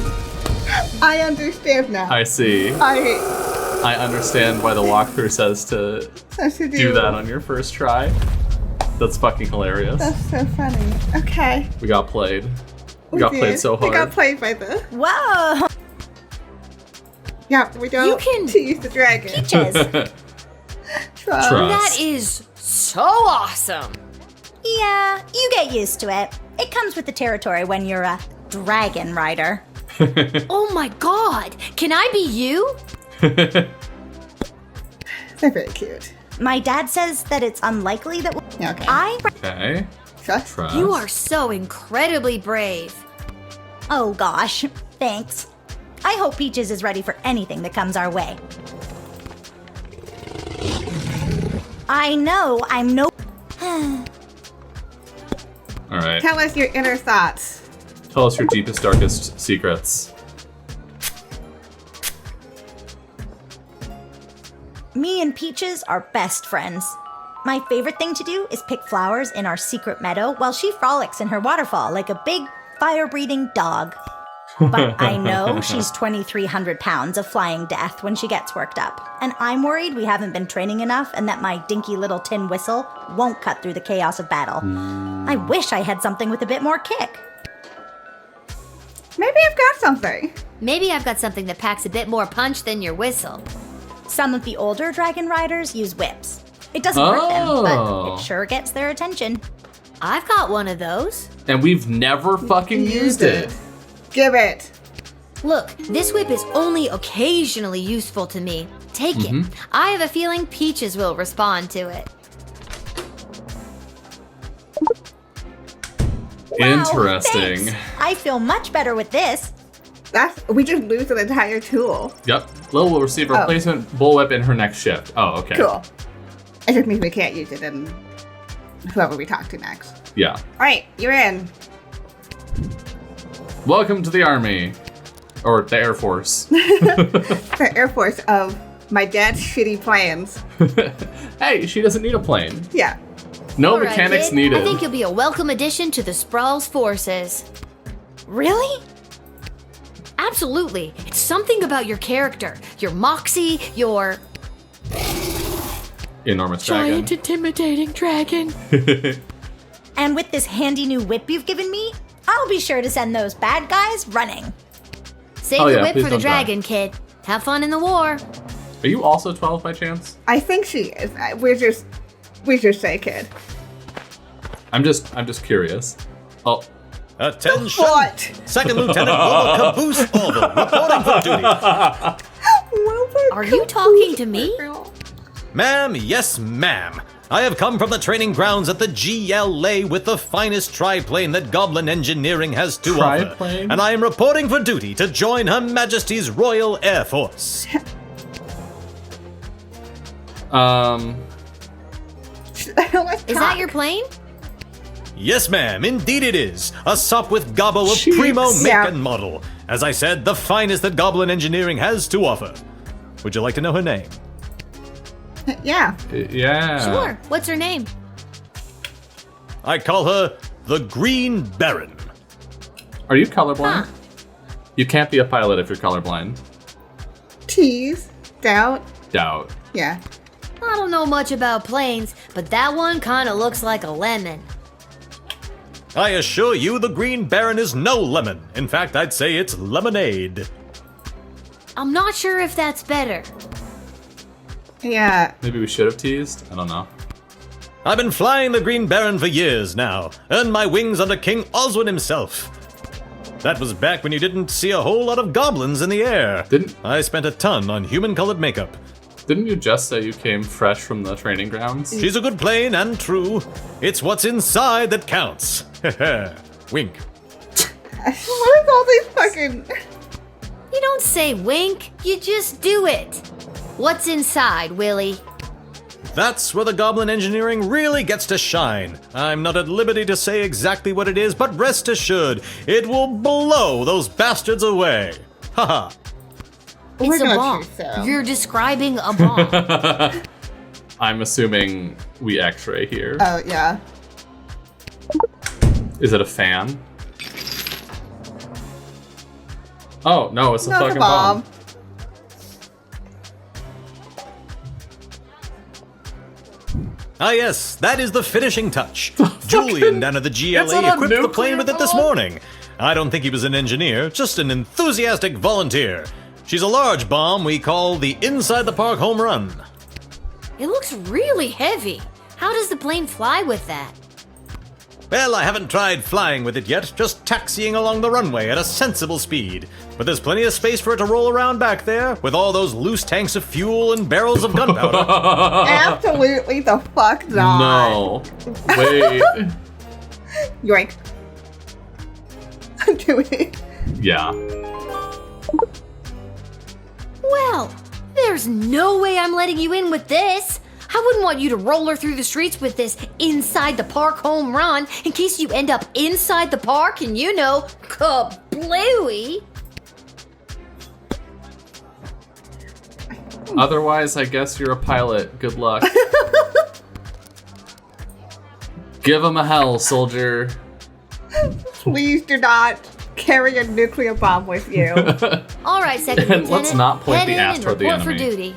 Speaker 2: I understand now.
Speaker 1: I see. I understand why the walkthrough says to do that on your first try. That's fucking hilarious.
Speaker 2: That's so funny. Okay.
Speaker 1: We got played. We got played so hard.
Speaker 2: We got played by the.
Speaker 9: Whoa,
Speaker 2: Yeah, we don't.
Speaker 3: You can-
Speaker 2: to use the dragon.
Speaker 9: Peaches.
Speaker 2: Trust.
Speaker 1: Trust.
Speaker 3: That is so awesome!
Speaker 9: Yeah, you get used to it. It comes with the territory when you're a dragon rider.
Speaker 3: Oh my god! Can I be you?
Speaker 2: They're very cute.
Speaker 9: My dad says that it's unlikely that
Speaker 2: Yeah, okay.
Speaker 1: Okay.
Speaker 2: Trust.
Speaker 1: Trust.
Speaker 3: You are so incredibly brave.
Speaker 9: Oh gosh, thanks. I hope Peaches is ready for anything that comes our way. I know I'm no.
Speaker 1: All right.
Speaker 2: Tell us your inner thoughts.
Speaker 1: Tell us your deepest, darkest secrets.
Speaker 9: Me and Peaches are best friends. My favorite thing to do is pick flowers in our secret meadow while she frolics in her waterfall like a big, fire-breathing dog. But I know she's 2,300 pounds of flying death when she gets worked up. And I'm worried we haven't been training enough and that my dinky little tin whistle won't cut through the chaos of battle. I wish I had something with a bit more kick.
Speaker 2: Maybe I've got something.
Speaker 3: Maybe I've got something that packs a bit more punch than your whistle.
Speaker 9: Some of the older dragon riders use whips. It doesn't hurt them, but it sure gets their attention.
Speaker 3: I've got one of those.
Speaker 1: And we've never fucking used it.
Speaker 2: Give it.
Speaker 3: Look, this whip is only occasionally useful to me. Take it. I have a feeling Peaches will respond to it.
Speaker 1: Interesting.
Speaker 9: Thanks. I feel much better with this.
Speaker 2: We just lose an entire tool.
Speaker 1: Yep. Lil will receive a replacement bullwhip in her next shift. Oh, okay.
Speaker 2: Cool. It just means we can't use it in whoever we talk to next.
Speaker 1: Yeah.
Speaker 2: All right, you're in.
Speaker 1: Welcome to the Army. Or the Air Force.
Speaker 2: The Air Force of my dad's shitty plans.
Speaker 1: Hey, she doesn't need a plane.
Speaker 2: Yeah.
Speaker 1: No
Speaker 3: All right,
Speaker 1: mechanics
Speaker 3: kid.
Speaker 1: needed.
Speaker 3: I think you'll be a welcome addition to the Sprawl's forces.
Speaker 9: Really?
Speaker 3: Absolutely. It's something about your character, your moxie, your
Speaker 1: Enormous dragon.
Speaker 3: giant, intimidating dragon.
Speaker 9: And with this handy new whip you've given me, I'll be sure to send those bad guys running.
Speaker 3: Save
Speaker 1: Oh,
Speaker 3: the
Speaker 1: yeah,
Speaker 3: whip
Speaker 1: please
Speaker 3: for the
Speaker 1: don't die.
Speaker 3: dragon, kid. Have fun in the war.
Speaker 1: Are you also 12 by chance?
Speaker 2: I think she is. We just say kid.
Speaker 1: I'm just curious. Oh,
Speaker 5: Attention!
Speaker 2: What?
Speaker 5: Second Lieutenant Wilbur Caboose Orville, reporting for duty.
Speaker 3: Are you talking to me?
Speaker 5: Ma'am, yes, ma'am. I have come from the training grounds at the GLA with the finest triplane that Goblin Engineering has to offer.
Speaker 1: Triplane?
Speaker 5: And I am reporting for duty to join Her Majesty's Royal Air Force.
Speaker 3: Is that your plane?
Speaker 5: Yes, ma'am, indeed it is. A Sopwith Gobbo of
Speaker 1: Jeez.
Speaker 5: primo make
Speaker 2: Yeah.
Speaker 5: and model. As I said, the finest that Goblin Engineering has to offer. Would you like to know her name?
Speaker 2: Yeah.
Speaker 1: yeah.
Speaker 3: Sure. What's her name?
Speaker 5: I call her the Green Baron.
Speaker 1: Are you colorblind?
Speaker 3: Huh.
Speaker 1: You can't be a pilot if you're colorblind.
Speaker 2: Tease. Doubt.
Speaker 1: Doubt.
Speaker 2: Yeah.
Speaker 3: I don't know much about planes, but that one kind of looks like a lemon.
Speaker 5: I assure you the Green Baron is no lemon. In fact, I'd say it's lemonade.
Speaker 3: I'm not sure if that's better.
Speaker 2: Yeah.
Speaker 1: Maybe we should have teased? I don't know.
Speaker 5: I've been flying the Green Baron for years now. Earned my wings under King Oswin himself. That was back when you didn't see a whole lot of goblins in the air. I spent a ton on human-colored makeup.
Speaker 1: Didn't you just say you came fresh from the training grounds?
Speaker 5: She's a good plane and true. It's what's inside that counts. Wink.
Speaker 2: What is all these fucking...
Speaker 3: You don't say wink, you just do it. What's inside, Willie?
Speaker 5: That's where the Goblin Engineering really gets to shine. I'm not at liberty to say exactly what it is, but rest assured, it will blow those bastards away. Haha.
Speaker 2: We're
Speaker 3: It's a
Speaker 2: gonna
Speaker 3: bomb.
Speaker 2: choose so.
Speaker 3: You're describing a bomb.
Speaker 1: I'm assuming we x-ray here.
Speaker 2: Oh, yeah.
Speaker 1: Is it a fan? Oh, no, it's a
Speaker 2: No, it's a
Speaker 1: fucking bomb.
Speaker 5: Ah yes, that is the finishing touch. Julian down at the
Speaker 1: It's
Speaker 5: GLA
Speaker 1: on a
Speaker 5: equipped the plane
Speaker 1: nuclear
Speaker 5: with it this
Speaker 1: bomb?
Speaker 5: morning. I don't think he was an engineer, just an enthusiastic volunteer. She's a large bomb we call the Inside the Park Home Run.
Speaker 3: It looks really heavy. How does the plane fly with that?
Speaker 5: Well, I haven't tried flying with it yet, just taxiing along the runway at a sensible speed. But there's plenty of space for it to roll around back there, with all those loose tanks of fuel and barrels of gunpowder.
Speaker 2: Absolutely the fuck not.
Speaker 1: No. Wait.
Speaker 2: Yoink. Do it.
Speaker 1: Yeah.
Speaker 3: Well, there's no way I'm letting you in with this. I wouldn't want you to roller through the streets with this inside the park home run in case you end up inside the park and, you know, kablooey.
Speaker 1: Otherwise, I guess you're a pilot. Good luck. Give him a hell, soldier.
Speaker 2: Please do not carry a nuclear bomb with you.
Speaker 3: All right, Second
Speaker 1: And
Speaker 3: Lieutenant.
Speaker 1: let's not point
Speaker 3: Head
Speaker 1: the
Speaker 3: in
Speaker 1: ass
Speaker 3: and
Speaker 1: toward the
Speaker 3: report for
Speaker 1: enemy.
Speaker 3: duty.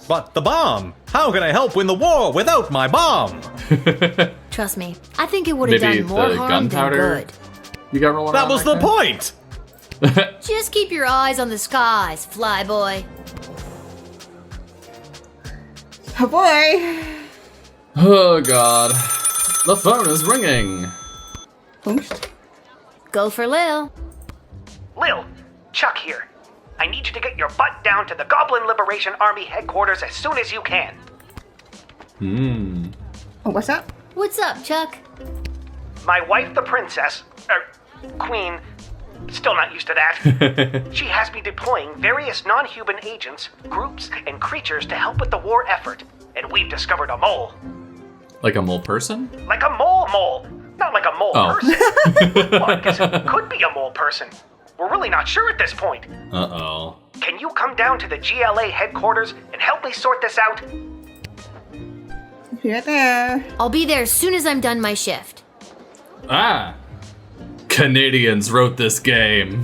Speaker 5: But the bomb! How can I help win the war without my bomb?
Speaker 3: Trust me, I think it would have
Speaker 1: Maybe
Speaker 3: done more
Speaker 1: the
Speaker 3: harm than
Speaker 1: gunpowder?
Speaker 3: good.
Speaker 1: You got rolling
Speaker 5: That
Speaker 1: around
Speaker 5: was
Speaker 1: like
Speaker 5: the point!
Speaker 3: Just keep your eyes on the skies, flyboy.
Speaker 2: Oh boy.
Speaker 1: Oh god. The phone is ringing.
Speaker 2: Oops.
Speaker 3: Go for Lil.
Speaker 10: Lil, Chuck here. I need you to get your butt down to the Goblin Liberation Army headquarters as soon as you can.
Speaker 2: Oh, what's up?
Speaker 3: What's up, Chuck?
Speaker 10: My wife, the princess, queen, still not used to that. She has me deploying various non-human agents, groups, and creatures to help with the war effort. And we've discovered a mole.
Speaker 1: Like a mole person?
Speaker 10: Like a mole. Not like a mole
Speaker 1: Oh.
Speaker 10: person. Well, I guess it could be a mole person. We're really not sure at this point.
Speaker 1: Uh-oh.
Speaker 10: Can you come down to the GLA headquarters and help me sort this out?
Speaker 2: Here there.
Speaker 3: I'll be there as soon as I'm done my shift.
Speaker 1: Ah! Canadians wrote this game.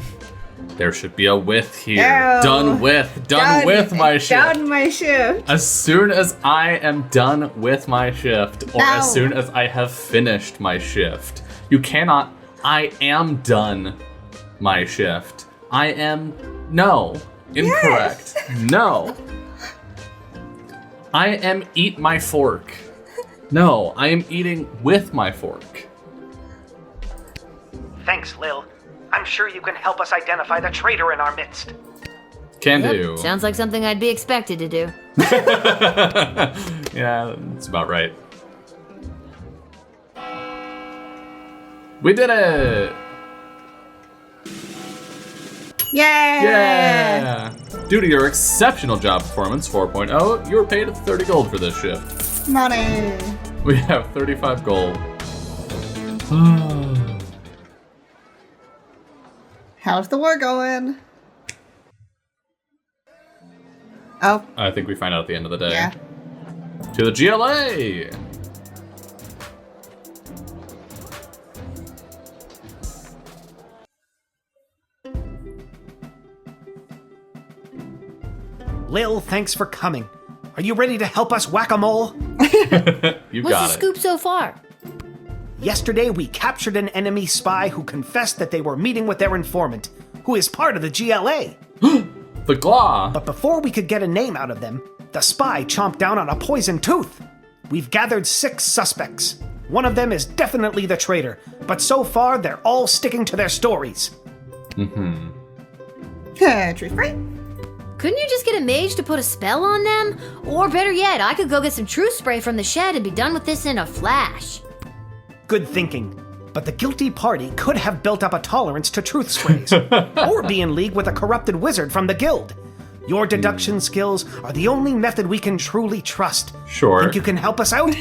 Speaker 1: There should be a with here.
Speaker 2: No.
Speaker 1: Done with my shift.
Speaker 2: Done my shift.
Speaker 1: As soon as I am done with my shift, or
Speaker 2: No.
Speaker 1: as soon as I have finished my shift. You cannot, I am done my shift. I am, no. Incorrect. No. I am eat my fork. No, I am eating with my fork.
Speaker 10: Thanks, Lil. I'm sure you can help us identify the traitor in our midst.
Speaker 1: Can
Speaker 3: Yep,
Speaker 1: do.
Speaker 3: sounds like something I'd be expected to do.
Speaker 1: Yeah, that's about right. We did it!
Speaker 2: Yay!
Speaker 1: Yeah! Due to your exceptional job performance 4.0, you were paid 30 gold for this shift.
Speaker 2: Money.
Speaker 1: We have 35 gold.
Speaker 2: How's the war going? Oh,
Speaker 1: I think we find out at the end of the day.
Speaker 2: yeah.
Speaker 1: To the GLA!
Speaker 10: Lil, thanks for coming. Are you ready to help us whack-a-mole?
Speaker 1: You
Speaker 3: What's
Speaker 1: got
Speaker 3: the
Speaker 1: it.
Speaker 3: scoop so far?
Speaker 10: Yesterday, we captured an enemy spy who confessed that they were meeting with their informant, who is part of the GLA.
Speaker 1: The Claw!
Speaker 10: But before we could get a name out of them, the spy chomped down on a poisoned tooth. We've gathered 6 suspects. One of them is definitely the traitor, but so far they're all sticking to their stories.
Speaker 2: Truth free.
Speaker 3: Couldn't you just get a mage to put a spell on them? Or better yet, I could go get some truth spray from the shed and be done with this in a flash.
Speaker 10: Good thinking. But the guilty party could have built up a tolerance to truth sprays, or be in league with a corrupted wizard from the guild. Your deduction skills are the only method we can truly trust.
Speaker 1: Sure.
Speaker 10: Think you can help us out?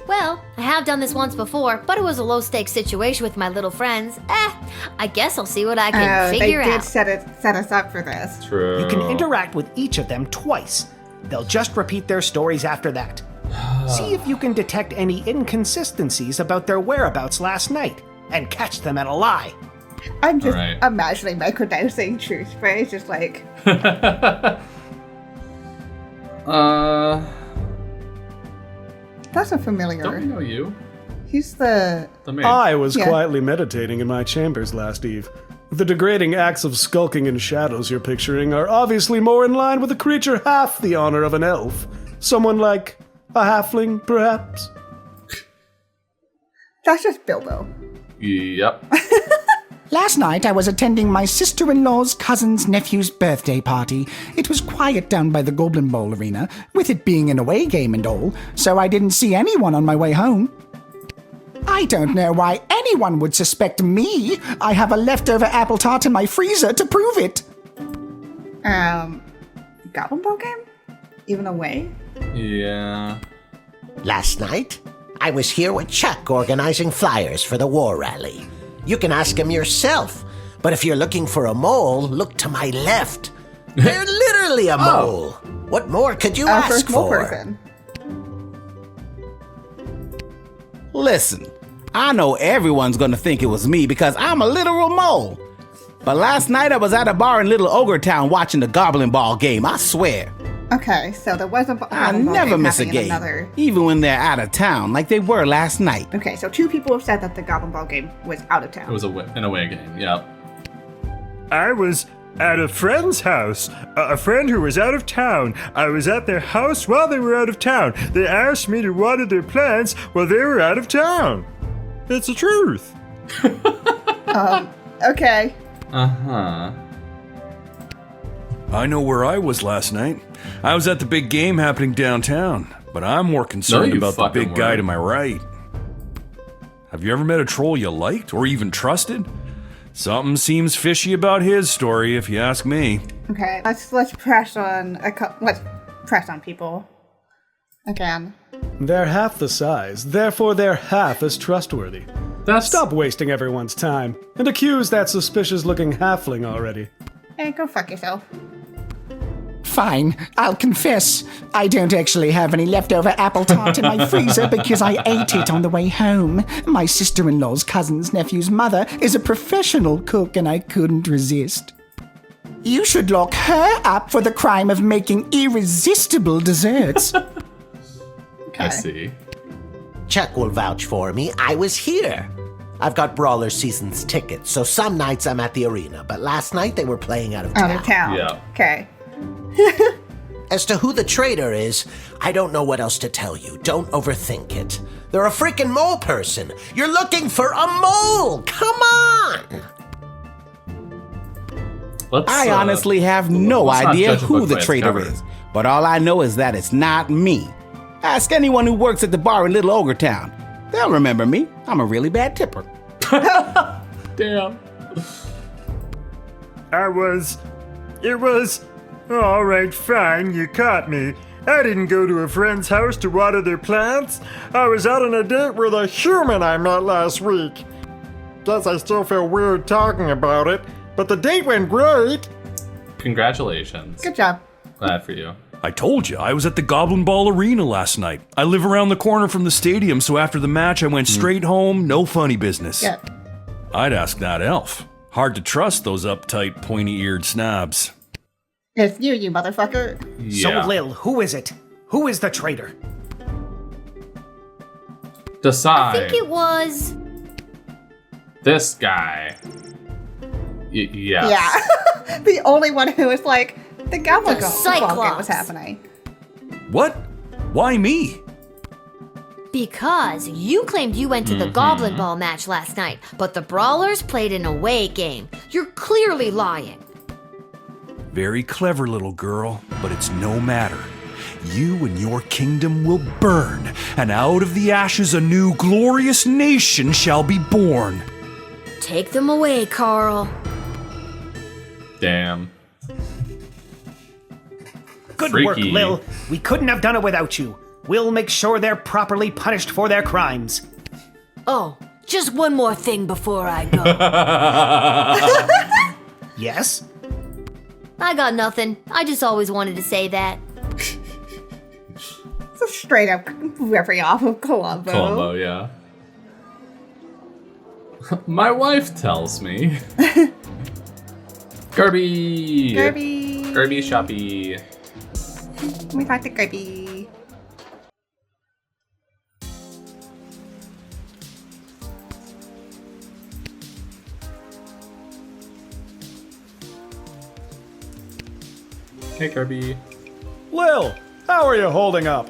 Speaker 3: Well, I have done this once before, but it was a low-stakes situation with my little friends. I guess I'll see what I can figure
Speaker 2: they did
Speaker 3: out.
Speaker 2: set us up for this.
Speaker 1: True.
Speaker 10: You can interact with each of them twice. They'll just repeat their stories after that. See if you can detect any inconsistencies about their whereabouts last night, and catch them at a lie.
Speaker 2: I'm just
Speaker 1: Alright.
Speaker 2: imagining microdosing truth spray, just like that's a familiar.
Speaker 1: Don't we know you?
Speaker 2: He's the
Speaker 1: The mage.
Speaker 11: I was
Speaker 2: Yeah.
Speaker 11: quietly meditating in my chambers last eve. The degrading acts of skulking and shadows you're picturing are obviously more in line with a creature half the honor of an elf. Someone like a halfling, perhaps?
Speaker 2: that's just Bilbo.
Speaker 1: Yep.
Speaker 12: Last night I was attending my sister-in-law's cousin's nephew's birthday party. It was quiet down by the Goblin Bowl arena, with it being an away game and all, so I didn't see anyone on my way home. I don't know why anyone would suspect me. I have a leftover apple tart in my freezer to prove it.
Speaker 2: Goblin Ball game? Even away?
Speaker 1: Yeah.
Speaker 13: Last night, I was here with Chuck organizing flyers for the war rally. You can ask him yourself, but if you're looking for a mole, look to my left. They're literally Surely a mole. What more could you ask
Speaker 2: First mole
Speaker 13: for?
Speaker 2: person.
Speaker 6: Listen, I know everyone's gonna think it was me because I'm a literal mole. But last night I was at a bar in Little Ogre Town watching the Goblin Ball game, I swear.
Speaker 2: Okay, so there was a
Speaker 6: I never miss a game, even when they're out of town, like they were last night.
Speaker 2: Okay, so 2 people have said that the Goblin Ball game was out of town.
Speaker 1: It was an away game, yeah.
Speaker 14: I was at a friend's house. A friend who was out of town. I was at their house while they were out of town. They asked me to water their plants while they were out of town. It's the truth.
Speaker 2: Okay.
Speaker 1: Uh-huh.
Speaker 15: I know where I was last night. I was at the big game happening downtown, but I'm more concerned about the big guy to my right. Have you ever met a troll you liked or even trusted? Something seems fishy about his story, if you ask me.
Speaker 2: Okay, let's press on let's press on people again.
Speaker 11: They're half the size, therefore they're half as trustworthy. Stop wasting everyone's time and accuse that suspicious-looking halfling already.
Speaker 2: Hey, go fuck yourself.
Speaker 12: Fine, I'll confess. I don't actually have any leftover apple tart in my freezer because I ate it on the way home. My sister-in-law's cousin's nephew's mother is a professional cook and I couldn't resist. You should lock her up for the crime of making irresistible desserts.
Speaker 1: I see.
Speaker 13: Chuck will vouch for me. I was here. I've got Brawler Seasons tickets, so some nights I'm at the arena, but last night they were playing out of town.
Speaker 2: Out of town.
Speaker 1: Yeah.
Speaker 2: Okay.
Speaker 13: As to who the traitor is, I don't know what else to tell you. Don't overthink it. They're a freaking mole person. You're looking for a mole! Come on!
Speaker 6: I honestly have no idea who the traitor is, but all I know is that it's not me. Ask anyone who works at the bar in Little Ogre Town. They'll remember me. I'm a really bad tipper.
Speaker 1: Damn.
Speaker 14: It was... Alright, fine, you caught me. I didn't go to a friend's house to water their plants. I was out on a date with a human I met last week. Guess I still feel weird talking about it, but the date went great.
Speaker 1: Congratulations.
Speaker 2: Good job.
Speaker 1: Glad for you.
Speaker 15: I told you, I was at the Goblin Ball Arena last night. I live around the corner from the stadium, so after the match I went straight home, no funny business.
Speaker 2: Yeah.
Speaker 15: I'd ask that elf. Hard to trust those uptight, pointy-eared snobs.
Speaker 2: It's you motherfucker.
Speaker 10: So, Lil, who is it? Who is the traitor?
Speaker 1: Decide.
Speaker 3: I think it was...
Speaker 1: This guy. Yes.
Speaker 2: Yeah. The only one who was like, the Goblin Ball game
Speaker 3: Cyclops.
Speaker 2: was happening.
Speaker 15: What? Why me?
Speaker 3: Because you claimed you went to the Goblin Ball match last night, but the Brawlers played an away game. You're clearly lying.
Speaker 15: Very clever, little girl, but it's no matter. You and your kingdom will burn, and out of the ashes a new glorious nation shall be born.
Speaker 3: Take them away, Carl.
Speaker 1: Damn.
Speaker 10: Good work,
Speaker 1: Freaky.
Speaker 10: Lil. We couldn't have done it without you. We'll make sure they're properly punished for their crimes.
Speaker 3: Oh, just one more thing before I go.
Speaker 10: Yes?
Speaker 3: I got nothing. I just always wanted to say that.
Speaker 2: It's a straight up riffing off of Columbo.
Speaker 1: Columbo, yeah. My wife tells me. Gerby! Gerby Shoppy.
Speaker 2: Let me talk to Gerby.
Speaker 1: Hey, Kirby.
Speaker 11: Lil, how are you holding up?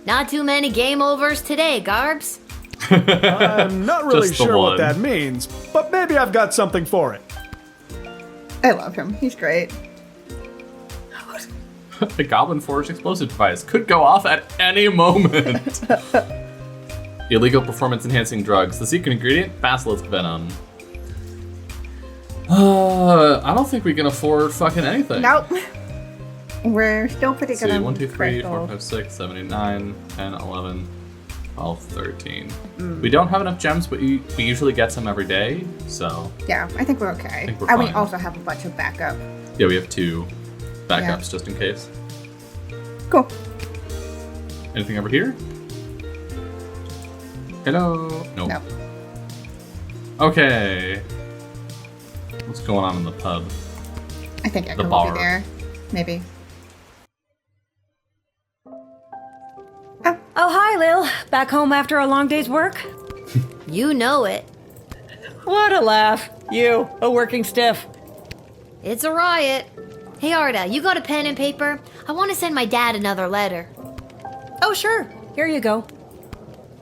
Speaker 3: Not too many game overs today, Garbs.
Speaker 11: I'm not really
Speaker 1: Just the
Speaker 11: sure what
Speaker 1: one.
Speaker 11: that means, but maybe I've got something for it.
Speaker 2: I love him. He's great.
Speaker 1: The Goblin Forge explosive device could go off at any moment. Illegal performance enhancing drugs. The secret ingredient? Basilisk venom. I don't think we can afford fucking anything.
Speaker 2: Nope. We're still pretty good
Speaker 1: See,
Speaker 2: on
Speaker 1: 1, 2, 3, 4,
Speaker 2: crystals.
Speaker 1: 5, 6, 7, 8, 9, 10, 11, 12, 13. We don't have enough gems, but we usually get some every day, so...
Speaker 2: Yeah, I think we're okay.
Speaker 1: I think we're
Speaker 2: and we
Speaker 1: fine.
Speaker 2: also have a bunch of backup.
Speaker 1: Yeah, we have 2 backups just in case.
Speaker 2: Cool.
Speaker 1: Anything over here? Hello? Nope.
Speaker 2: No.
Speaker 1: Okay. What's going on in the pub?
Speaker 2: I think Echo
Speaker 1: The
Speaker 2: will
Speaker 1: bar.
Speaker 2: be there. Maybe.
Speaker 16: Oh, hi, Lil. Back home after a long day's work?
Speaker 3: You know it.
Speaker 16: What a laugh. You, a working stiff.
Speaker 3: It's a riot. Hey, Arda, you got a pen and paper? I want to send my dad another letter.
Speaker 16: Oh, sure. Here you go.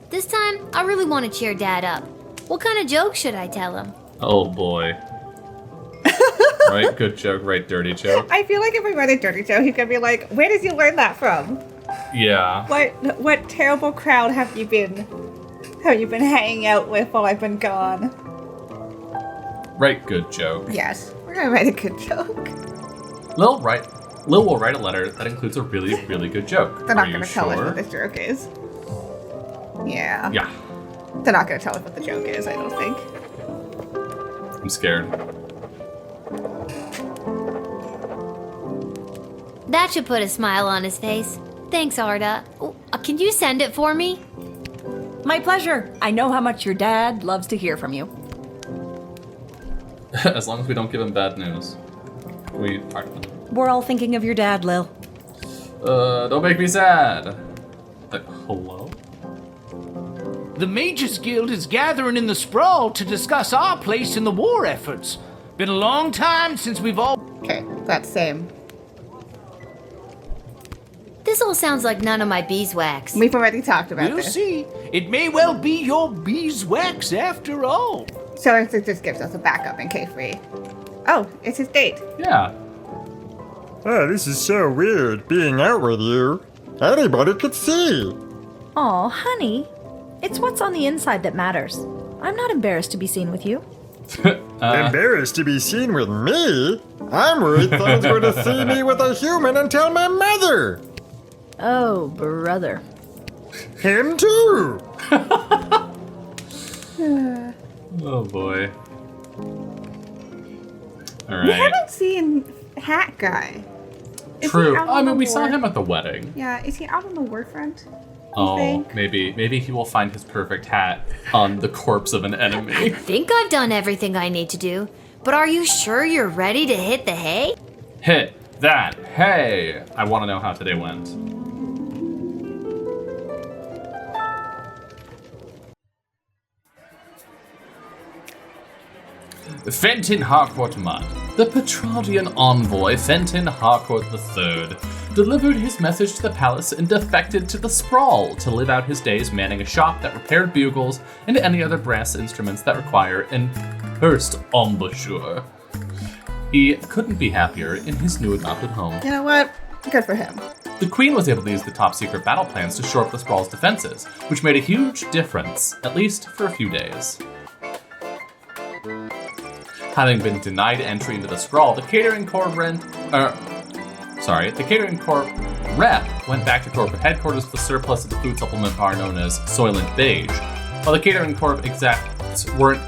Speaker 3: This time, I really want to cheer Dad up. What kind of joke should I tell him?
Speaker 1: Oh boy. Right good joke, right dirty joke.
Speaker 2: I feel like if we write a dirty joke, he's gonna be like, "Where did you learn that from?
Speaker 1: Yeah.
Speaker 2: What terrible crowd have you been hanging out with while I've been gone?"
Speaker 1: Right good joke.
Speaker 2: Yes, we're gonna write a good joke.
Speaker 1: Lil will write a letter that includes a really, really good joke.
Speaker 2: They're not
Speaker 1: Are
Speaker 2: gonna
Speaker 1: you
Speaker 2: tell us
Speaker 1: sure?
Speaker 2: what this joke is. Yeah.
Speaker 1: Yeah.
Speaker 2: They're not gonna tell us what the joke is, I don't think.
Speaker 1: I'm scared.
Speaker 3: That should put a smile on his face. Thanks, Arda. Can you send it for me?
Speaker 16: My pleasure. I know how much your dad loves to hear from you.
Speaker 1: As long as we don't give him bad news.
Speaker 16: We're all thinking of your dad, Lil.
Speaker 1: Don't make me sad. Hello?
Speaker 8: The Mages Guild is gathering in the Sprawl to discuss our place in the war efforts. Been a long time since we've all...
Speaker 2: Okay, that's same.
Speaker 3: This all sounds like none of my beeswax.
Speaker 2: We've already talked about
Speaker 8: We'll
Speaker 2: this.
Speaker 8: see. It may well be your beeswax after all.
Speaker 2: So it just gives us a backup in case we... Oh, it's his date.
Speaker 1: Yeah.
Speaker 14: Oh, this is so weird, being out with you. Anybody could see.
Speaker 9: Aw, honey. It's what's on the inside that matters. I'm not embarrassed to be seen with you.
Speaker 14: Embarrassed to be seen with me? I'm worried someone's going to see me with a human and tell my mother.
Speaker 9: Oh, brother.
Speaker 14: Him too.
Speaker 1: Oh boy.
Speaker 2: We
Speaker 1: Alright.
Speaker 2: haven't seen Hat Guy. Is
Speaker 1: True.
Speaker 2: he out
Speaker 1: I
Speaker 2: on
Speaker 1: mean,
Speaker 2: the
Speaker 1: we saw
Speaker 2: war?
Speaker 1: him at the wedding.
Speaker 2: Yeah, is he out on the war front?
Speaker 1: Oh,
Speaker 2: think?
Speaker 1: maybe he will find his perfect hat on the corpse of an enemy.
Speaker 3: I think I've done everything I need to do. But are you sure you're ready to hit the hay?
Speaker 1: Hit that. Hey, I want to know how today went. Fenton Harcourt Mudd, the Petrardian envoy Fenton Harcourt III, delivered his message to the palace and defected to the Sprawl to live out his days manning a shop that repaired bugles and any other brass instruments that require an first embouchure. He couldn't be happier in his new adopted home.
Speaker 2: You know what? Good for him.
Speaker 1: The Queen was able to use the top secret battle plans to shore up the Sprawl's defenses, which made a huge difference, at least for a few days. Having been denied entry into the Sprawl, the Catering Corps rep went back to corporate headquarters with the surplus of the food supplement bar known as Soylent Beige. While the Catering Corps execs weren't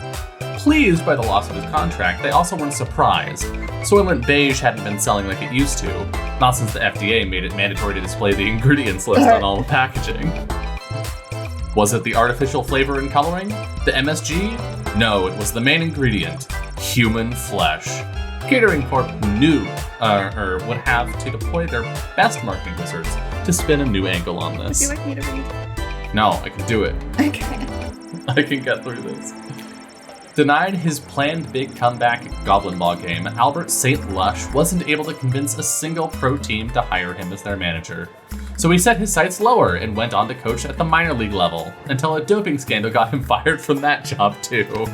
Speaker 1: pleased by the loss of his contract, they also weren't surprised. Soylent Beige hadn't been selling like it used to, not since the FDA made it mandatory to display the ingredients list on all the packaging. Was it the artificial flavor and coloring? The MSG? No, it was the main ingredient, human flesh. Catering Corp knew, would have to deploy their best marketing wizards to spin a new angle on
Speaker 2: Would
Speaker 1: this.
Speaker 2: you like me to read?
Speaker 1: No, I can do it.
Speaker 2: Okay.
Speaker 1: I can get through this. Denied his planned big comeback Goblin Ball game, Albert St. Lush wasn't able to convince a single pro team to hire him as their manager. So he set his sights lower and went on to coach at the minor league level, until a doping scandal got him fired from that job too.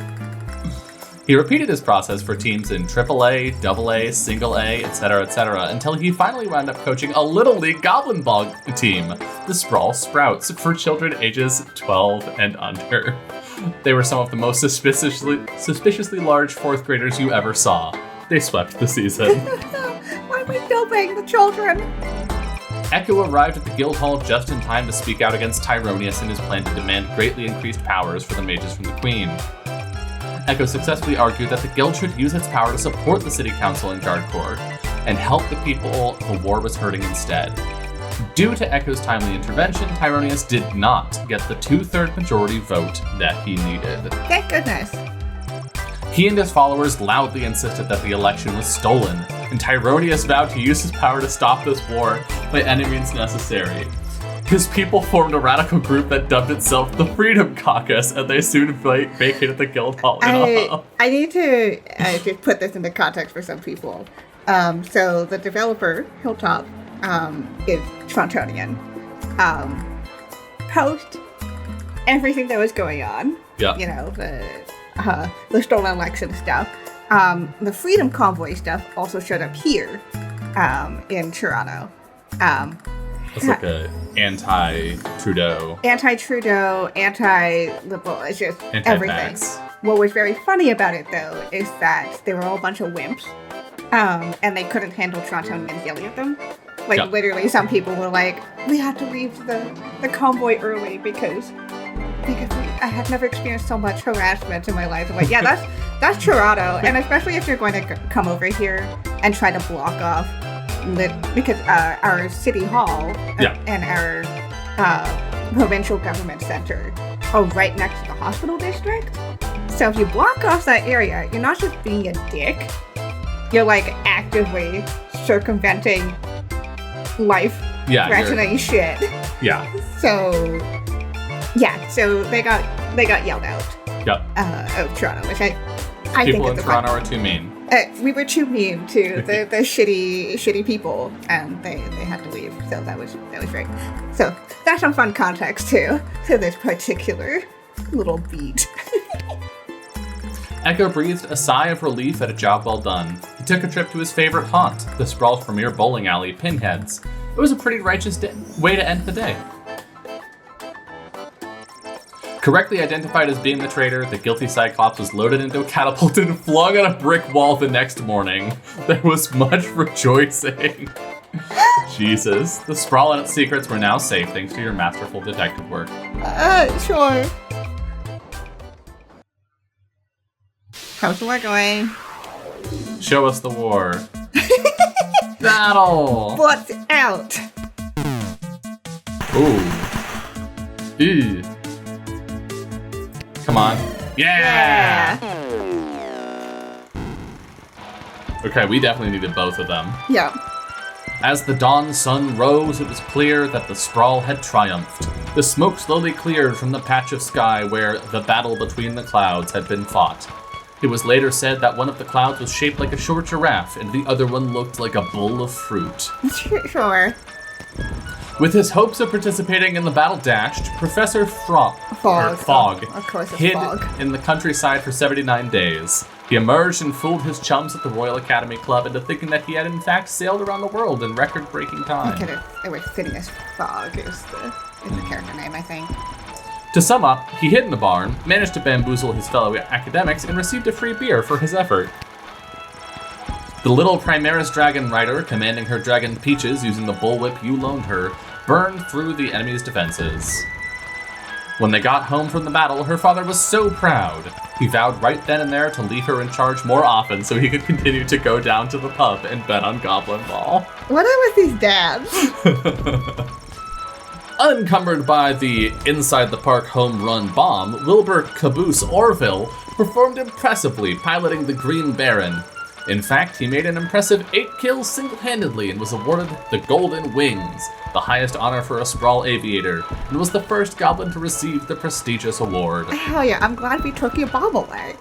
Speaker 1: He repeated his process for teams in AAA, AA, Single A, etc., until he finally wound up coaching a Little League Goblin Ball team, the Sprawl Sprouts, for children ages 12 and under. They were some of the most suspiciously large fourth graders you ever saw. They swept the season.
Speaker 2: Why am I doping the children?
Speaker 1: Echo arrived at the guild hall just in time to speak out against Tyronius and his plan to demand greatly increased powers for the mages from the Queen. Echo successfully argued that the guild should use its power to support the city council and guard corps, and help the people the war was hurting instead. Due to Echo's timely intervention, Tyronius did not get the 2/3 majority vote that he needed.
Speaker 2: Thank goodness.
Speaker 1: He and his followers loudly insisted that the election was stolen, and Tyronius vowed to use his power to stop this war by any means necessary. His people formed a radical group that dubbed itself the Freedom Caucus, and they soon vacated the guild hall.
Speaker 2: I need to just put this into context for some people. So the developer, Hilltop, is Trontonian. Post everything that was going on, you know, the stolen election stuff, the Freedom Convoy stuff also showed up here in Toronto.
Speaker 1: It's like a anti-Trudeau,
Speaker 2: anti-liberal, it's just everything. What was very funny about it, though, is that they were all a bunch of wimps, and they couldn't handle Torontonians yelling at them. Like, literally, some people were like, we had to leave the convoy early because I had never experienced so much harassment in my life. I'm like, yeah, that's Toronto, and especially if you're going to come over here and try to block off because our city hall and our provincial government center are right next to the hospital district. So if you block off that area, you're not just being a dick, you're like actively circumventing life-threatening shit.
Speaker 1: Yeah.
Speaker 2: So they got yelled out.
Speaker 1: Yep.
Speaker 2: Of Toronto, which I
Speaker 1: people
Speaker 2: think
Speaker 1: in Toronto are too mean.
Speaker 2: We were too mean to the shitty people, and they had to leave. So that was great. So that's some fun context too to this particular little beat.
Speaker 1: Echo breathed a sigh of relief at a job well done. He took a trip to his favorite haunt, the Sprawl's premier bowling alley, Pinheads. It was a pretty righteous way to end the day. Correctly identified as being the traitor, the guilty Cyclops was loaded into a catapult and flung on a brick wall the next morning. There was much rejoicing. Jesus. The Sprawl and its secrets were now safe thanks to your masterful detective work.
Speaker 2: Sure. How's the war going?
Speaker 1: Show us the war. Battle!
Speaker 2: What's out?
Speaker 1: Ooh. Ew. Come on. Yeah! Okay, we definitely needed both of them.
Speaker 2: Yeah.
Speaker 1: As the dawn sun rose, it was clear that the Sprawl had triumphed. The smoke slowly cleared from the patch of sky where the battle between the clouds had been fought. It was later said that one of the clouds was shaped like a short giraffe and the other one looked like a bowl of fruit.
Speaker 2: Sure.
Speaker 1: With his hopes of participating in the battle dashed, Professor Fogg
Speaker 2: of course it's
Speaker 1: hid
Speaker 2: Fogg.
Speaker 1: in the countryside for 79 days. He emerged and fooled his chums at the Royal Academy Club into thinking that he had in fact sailed around the world in record-breaking time.
Speaker 2: It was Phineas Fogg is the character name, I think.
Speaker 1: To sum up, he hid in the barn, managed to bamboozle his fellow academics, and received a free beer for his effort. The little Primaris dragon rider, commanding her dragon Peaches using the bullwhip you loaned her, burned through the enemy's defenses. When they got home from the battle, her father was so proud. He vowed right then and there to leave her in charge more often so he could continue to go down to the pub and bet on Goblin Ball.
Speaker 2: What are with these dads?
Speaker 1: Unencumbered by the inside the park home run bomb, Wilbur Caboose Orville performed impressively piloting the Green Baron. In fact, he made an impressive 8 kills single-handedly and was awarded the Golden Wings, the highest honor for a Sprawl aviator, and was the first goblin to receive the prestigious award.
Speaker 2: Hell yeah, I'm glad we took your bomb away.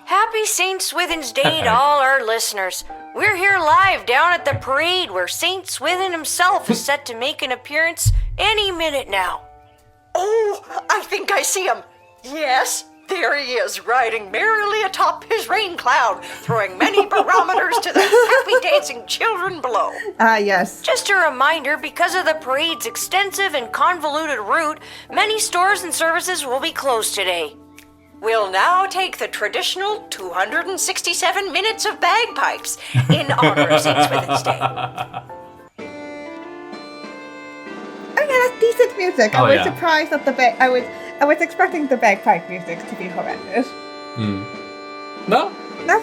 Speaker 17: Happy St. Swithin's Day to all our listeners. We're here live down at the parade where St. Swithin himself is set to make an appearance any minute now.
Speaker 16: Oh, I think I see him. Yes, there he is, riding merrily atop his rain cloud, throwing many barometers to the happy dancing children below.
Speaker 2: Yes.
Speaker 17: Just a reminder, because of the parade's extensive and convoluted route, many stores and services will be closed today.
Speaker 16: We'll now take the traditional 267 minutes of bagpipes in honor of St. Swithin's Day.
Speaker 2: it has decent music.
Speaker 1: Oh,
Speaker 2: I was
Speaker 1: yeah.
Speaker 2: surprised that I was expecting the bagpipe music to be horrendous.
Speaker 1: No?
Speaker 2: No?